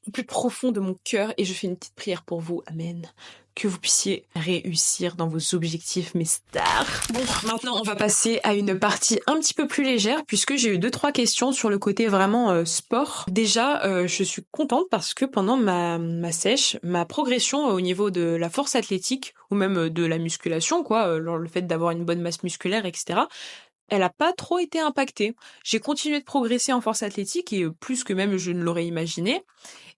du plus profond de mon cœur et je fais une petite prière pour vous. Amen. Que vous puissiez réussir dans vos objectifs, mes stars. Bon, maintenant, on va passer à une partie un petit peu plus légère puisque j'ai eu 2-3 questions sur le côté vraiment sport. Déjà, je suis contente parce que pendant ma sèche, ma progression au niveau de la force athlétique ou même de la musculation, quoi, le fait d'avoir une bonne masse musculaire, etc., elle a pas trop été impactée. J'ai continué de progresser en force athlétique et plus que même je ne l'aurais imaginé.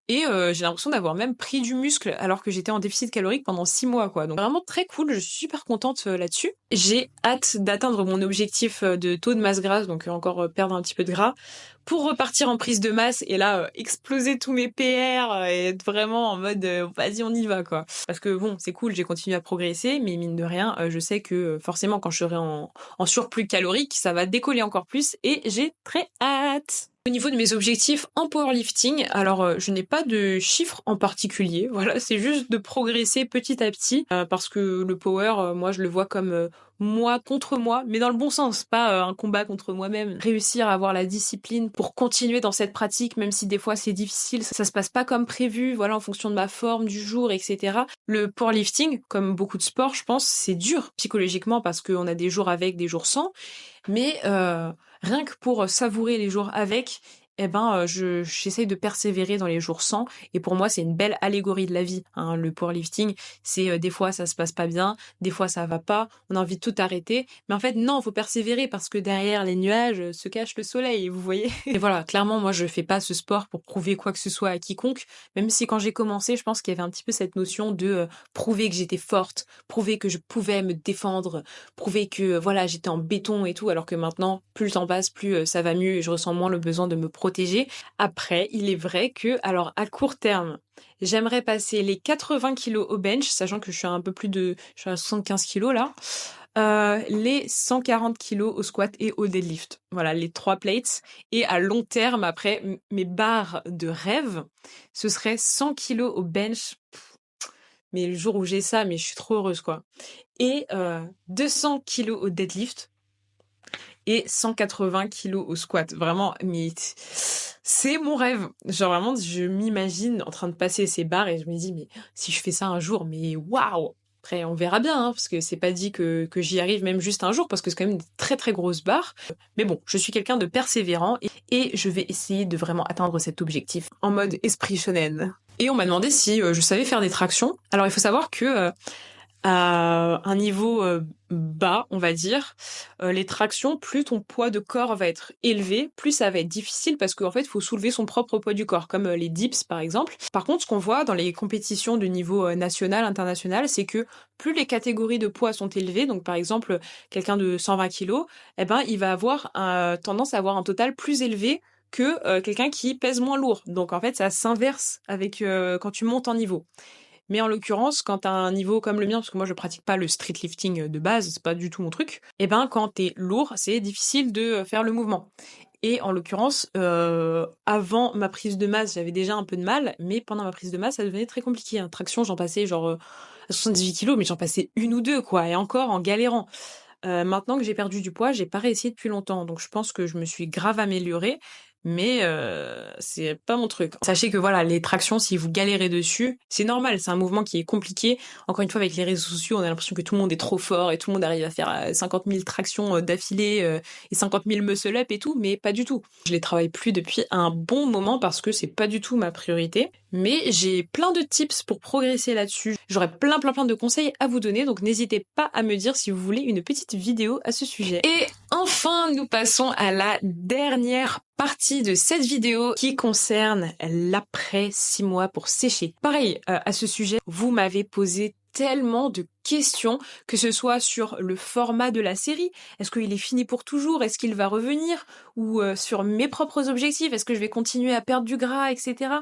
Et j'ai l'impression d'avoir même pris du muscle alors que j'étais en déficit calorique pendant 6 mois, quoi. Donc vraiment très cool, je suis super contente là-dessus. J'ai hâte d'atteindre mon objectif de taux de masse grasse, donc encore perdre un petit peu de gras, pour repartir en prise de masse et là exploser tous mes PR et être vraiment en mode vas-y on y va, quoi. Parce que bon, c'est cool, j'ai continué à progresser, mais mine de rien, je sais que forcément quand je serai en surplus calorique, ça va décoller encore plus et j'ai très hâte. Au niveau de mes objectifs en powerlifting, alors je n'ai pas de chiffres en particulier, voilà, c'est juste de progresser petit à petit, parce que le power, moi je le vois comme moi contre moi, mais dans le bon sens, pas un combat contre moi-même. Réussir à avoir la discipline pour continuer dans cette pratique, même si des fois c'est difficile, ça se passe pas comme prévu, voilà, en fonction de ma forme du jour, etc. Le powerlifting, comme beaucoup de sports, je pense, c'est dur psychologiquement parce qu'on a des jours avec, des jours sans, mais rien que pour savourer les jours avec, eh ben, j'essaye de persévérer dans les jours sans. Et pour moi, c'est une belle allégorie de la vie, hein, le powerlifting. C'est des fois, ça se passe pas bien, des fois, ça va pas, on a envie de tout arrêter. Mais en fait, non, faut persévérer parce que derrière les nuages se cache le soleil, vous voyez. Et voilà, clairement, moi, je fais pas ce sport pour prouver quoi que ce soit à quiconque. Même si quand j'ai commencé, je pense qu'il y avait un petit peu cette notion de prouver que j'étais forte, prouver que je pouvais me défendre, prouver que voilà, j'étais en béton et tout, alors que maintenant, plus le temps passe, plus ça va mieux et je ressens moins le besoin de me protéger. Après, il est vrai que, alors à court terme, j'aimerais passer les 80 kilos au bench, sachant que je suis à un peu plus de, je suis à 75 kilos là, les 140 kilos au squat et au deadlift. Voilà, les 3 plates. Et à long terme, après, mes barres de rêve, ce serait 100 kilos au bench. Mais le jour où j'ai ça, mais je suis trop heureuse, quoi. Et 200 kilos au deadlift et 180 kilos au squat. Vraiment, mais c'est mon rêve. Genre vraiment, je m'imagine en train de passer ces barres et je me dis, mais si je fais ça un jour, mais waouh! Après, on verra bien, hein, parce que c'est pas dit que j'y arrive même juste un jour, parce que c'est quand même des très très grosses barres. Mais bon, je suis quelqu'un de persévérant et je vais essayer de vraiment atteindre cet objectif en mode esprit shonen. Et on m'a demandé si je savais faire des tractions. Alors il faut savoir que à un niveau bas, on va dire, les tractions, plus ton poids de corps va être élevé, plus ça va être difficile parce qu'en fait, il faut soulever son propre poids du corps, comme les dips par exemple. Par contre, ce qu'on voit dans les compétitions de niveau national, international, c'est que plus les catégories de poids sont élevées, donc par exemple, quelqu'un de 120 kilos, eh ben, il va avoir tendance à avoir un total plus élevé que quelqu'un qui pèse moins lourd. Donc en fait, ça s'inverse avec quand tu montes en niveau. Mais en l'occurrence, quand t'as un niveau comme le mien, parce que moi je pratique pas le street lifting de base, c'est pas du tout mon truc, et ben quand t'es lourd, c'est difficile de faire le mouvement. Et en l'occurrence, avant ma prise de masse, j'avais déjà un peu de mal, mais pendant ma prise de masse, ça devenait très compliqué, hein. Traction, j'en passais genre à 78 kilos, mais j'en passais une ou deux, quoi, et encore en galérant. maintenant que j'ai perdu du poids, j'ai pas réessayé depuis longtemps, donc je pense que je me suis grave améliorée, mais c'est pas mon truc. Sachez que voilà, les tractions, si vous galérez dessus, c'est normal, c'est un mouvement qui est compliqué. Encore une fois, avec les réseaux sociaux, on a l'impression que tout le monde est trop fort et tout le monde arrive à faire 50 000 tractions d'affilée et 50 000 muscle-up et tout, mais pas du tout. Je les travaille plus depuis un bon moment parce que c'est pas du tout ma priorité, mais j'ai plein de tips pour progresser là-dessus. J'aurais plein de conseils à vous donner, donc n'hésitez pas à me dire si vous voulez une petite vidéo à ce sujet. Et enfin, nous passons à la dernière partie de cette vidéo qui concerne l'après 6 mois pour sécher. Pareil, à ce sujet, vous m'avez posé tellement de questions, que ce soit sur le format de la série, est-ce qu'il est fini pour toujours, est-ce qu'il va revenir, ou sur mes propres objectifs, est-ce que je vais continuer à perdre du gras, etc.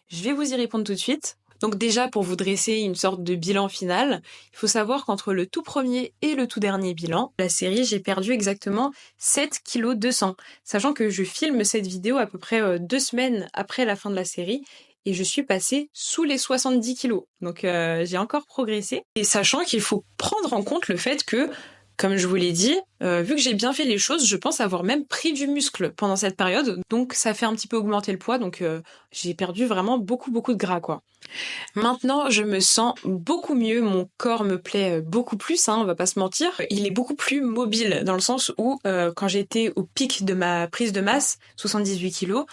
Je vais vous y répondre tout de suite. Donc déjà, pour vous dresser une sorte de bilan final, il faut savoir qu'entre le tout premier et le tout dernier bilan, la série, j'ai perdu exactement 7,2 kg, sachant que je filme cette vidéo à peu près 2 semaines après la fin de la série, et je suis passée sous les 70 kilos. Donc j'ai encore progressé. Et sachant qu'il faut prendre en compte le fait que, comme je vous l'ai dit, vu que j'ai bien fait les choses, je pense avoir même pris du muscle pendant cette période. Donc ça fait un petit peu augmenter le poids, donc j'ai perdu vraiment beaucoup de gras, quoi. Maintenant, je me sens beaucoup mieux, mon corps me plaît beaucoup plus, on va pas se mentir. Il est beaucoup plus mobile, dans le sens où quand j'étais au pic de ma prise de masse, 78 kilos,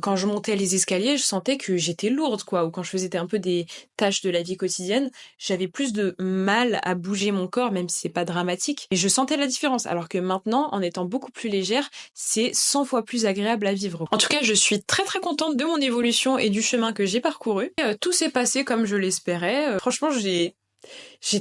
quand je montais les escaliers, je sentais que j'étais lourde, quoi. Ou quand je faisais un peu des tâches de la vie quotidienne, j'avais plus de mal à bouger mon corps, même si c'est pas dramatique. Et je sentais la différence, alors que maintenant, en étant beaucoup plus légère, c'est 100 fois plus agréable à vivre. En tout cas, je suis très contente de mon évolution et du chemin que j'ai parcouru. Tout s'est passé comme je l'espérais. Franchement, j'ai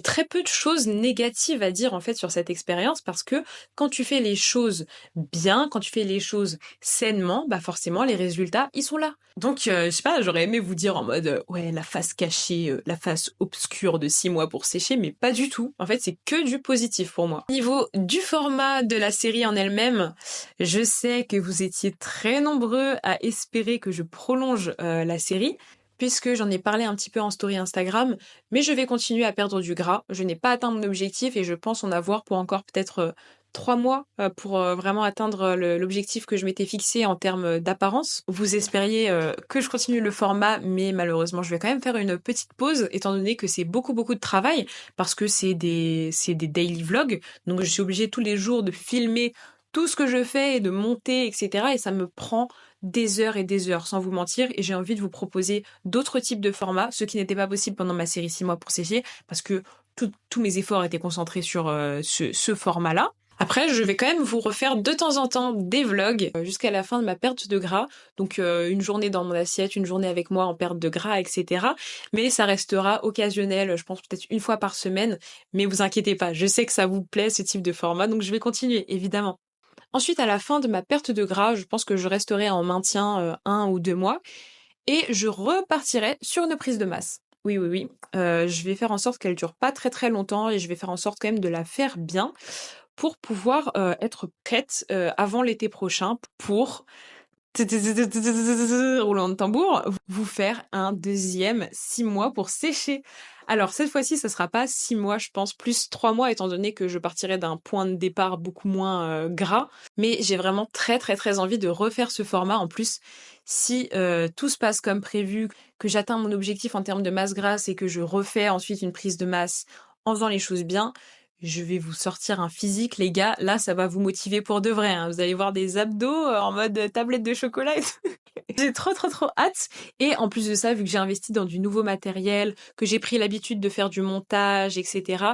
très peu de choses négatives à dire en fait sur cette expérience, parce que quand tu fais les choses bien, quand tu fais les choses sainement, bah forcément les résultats ils sont là. Donc je sais pas, j'aurais aimé vous dire en mode ouais, la face cachée, la face obscure de 6 mois pour sécher, mais pas du tout. En fait, c'est que du positif pour moi. Au niveau du format de la série en elle-même, je sais que vous étiez très nombreux à espérer que je prolonge la série, puisque j'en ai parlé un petit peu en story Instagram, mais je vais continuer à perdre du gras. Je n'ai pas atteint mon objectif et je pense en avoir pour encore peut-être 3 mois pour vraiment atteindre l'objectif que je m'étais fixé en termes d'apparence. Vous espériez que je continue le format, mais malheureusement je vais quand même faire une petite pause, étant donné que c'est beaucoup de travail, parce que c'est des daily vlogs, donc je suis obligée tous les jours de filmer tout ce que je fais et de monter, etc. Et ça me prend des heures et des heures, sans vous mentir, et j'ai envie de vous proposer d'autres types de formats, ce qui n'était pas possible pendant ma série 6 mois pour sécher, parce que tous mes efforts étaient concentrés sur ce format-là. Après, je vais quand même vous refaire de temps en temps des vlogs jusqu'à la fin de ma perte de gras. Donc une journée dans mon assiette, une journée avec moi en perte de gras, etc. Mais ça restera occasionnel, je pense peut-être une fois par semaine. Mais vous inquiétez pas, je sais que ça vous plaît ce type de format, donc je vais continuer, évidemment. Ensuite, à la fin de ma perte de gras, je pense que je resterai en maintien 1 ou 2 mois et je repartirai sur une prise de masse. Oui. Je vais faire en sorte qu'elle dure pas très longtemps et je vais faire en sorte quand même de la faire bien pour pouvoir être prête avant l'été prochain pour roulement de tambour, vous faire un deuxième 6 mois pour sécher. Alors cette fois-ci, ça sera pas 6 mois, je pense, plus 3 mois, étant donné que je partirai d'un point de départ beaucoup moins gras. Mais j'ai vraiment très envie de refaire ce format. En plus, si tout se passe comme prévu, que j'atteins mon objectif en termes de masse grasse et que je refais ensuite une prise de masse en faisant les choses bien, je vais vous sortir un physique, les gars. Là, ça va vous motiver pour de vrai, Vous allez voir des abdos en mode tablette de chocolat. J'ai trop hâte. Et en plus de ça, vu que j'ai investi dans du nouveau matériel, que j'ai pris l'habitude de faire du montage, etc.,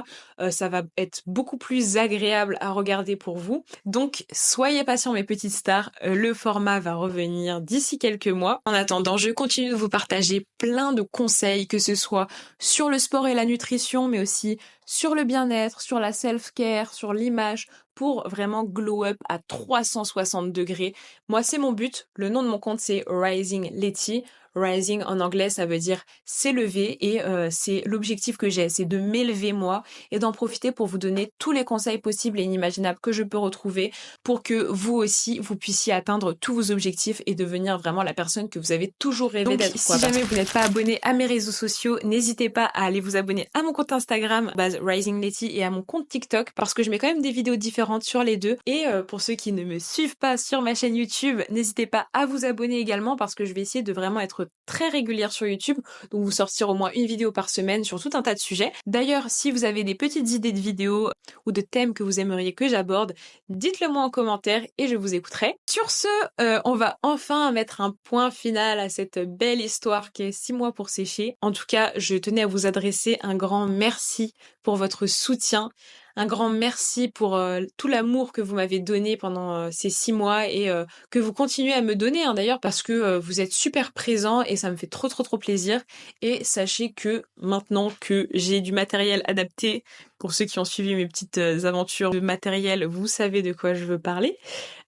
ça va être beaucoup plus agréable à regarder pour vous. Donc, soyez patients, mes petites stars. Le format va revenir d'ici quelques mois. En attendant, je continue de vous partager plein de conseils, que ce soit sur le sport et la nutrition, mais aussi sur le bien-être, sur la self-care, sur l'image, pour vraiment glow up à 360 degrés. Moi, c'est mon but. Le nom de mon compte, c'est Rising Letty. Rising en anglais, ça veut dire s'élever et c'est l'objectif que j'ai, c'est de m'élever moi et d'en profiter pour vous donner tous les conseils possibles et inimaginables que je peux retrouver pour que vous aussi, vous puissiez atteindre tous vos objectifs et devenir vraiment la personne que vous avez toujours rêvé d'être. Donc, si jamais vous n'êtes pas abonné à mes réseaux sociaux, n'hésitez pas à aller vous abonner à mon compte Instagram, @risingletty, et à mon compte TikTok, parce que je mets quand même des vidéos différentes sur les deux. Et pour ceux qui ne me suivent pas sur ma chaîne YouTube, n'hésitez pas à vous abonner également, parce que je vais essayer de vraiment être très régulière sur YouTube, donc vous sortir au moins une vidéo par semaine sur tout un tas de sujets. D'ailleurs, si vous avez des petites idées de vidéos ou de thèmes que vous aimeriez que j'aborde, dites-le moi en commentaire et je vous écouterai. Sur ce, on va enfin mettre un point final à cette belle histoire qui est 6 mois pour sécher. En tout cas, je tenais à vous adresser un grand merci pour votre soutien. Un grand merci pour tout l'amour que vous m'avez donné pendant ces 6 mois et que vous continuez à me donner, hein, d'ailleurs, parce que vous êtes super présents et ça me fait trop plaisir. Et sachez que maintenant que j'ai du matériel adapté, pour ceux qui ont suivi mes petites aventures de matériel, vous savez de quoi je veux parler.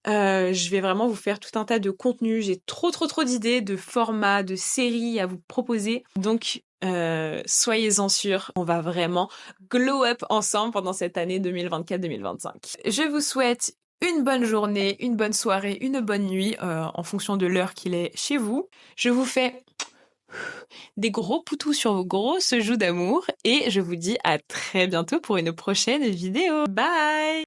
Je vais vraiment vous faire tout un tas de contenus. J'ai trop d'idées, de formats, de séries à vous proposer. Donc, soyez-en sûrs, on va vraiment glow up ensemble pendant cette année 2024-2025. Je vous souhaite une bonne journée, une bonne soirée, une bonne nuit, en fonction de l'heure qu'il est chez vous. Je vous fais des gros poutous sur vos grosses joues d'amour et je vous dis à très bientôt pour une prochaine vidéo. Bye!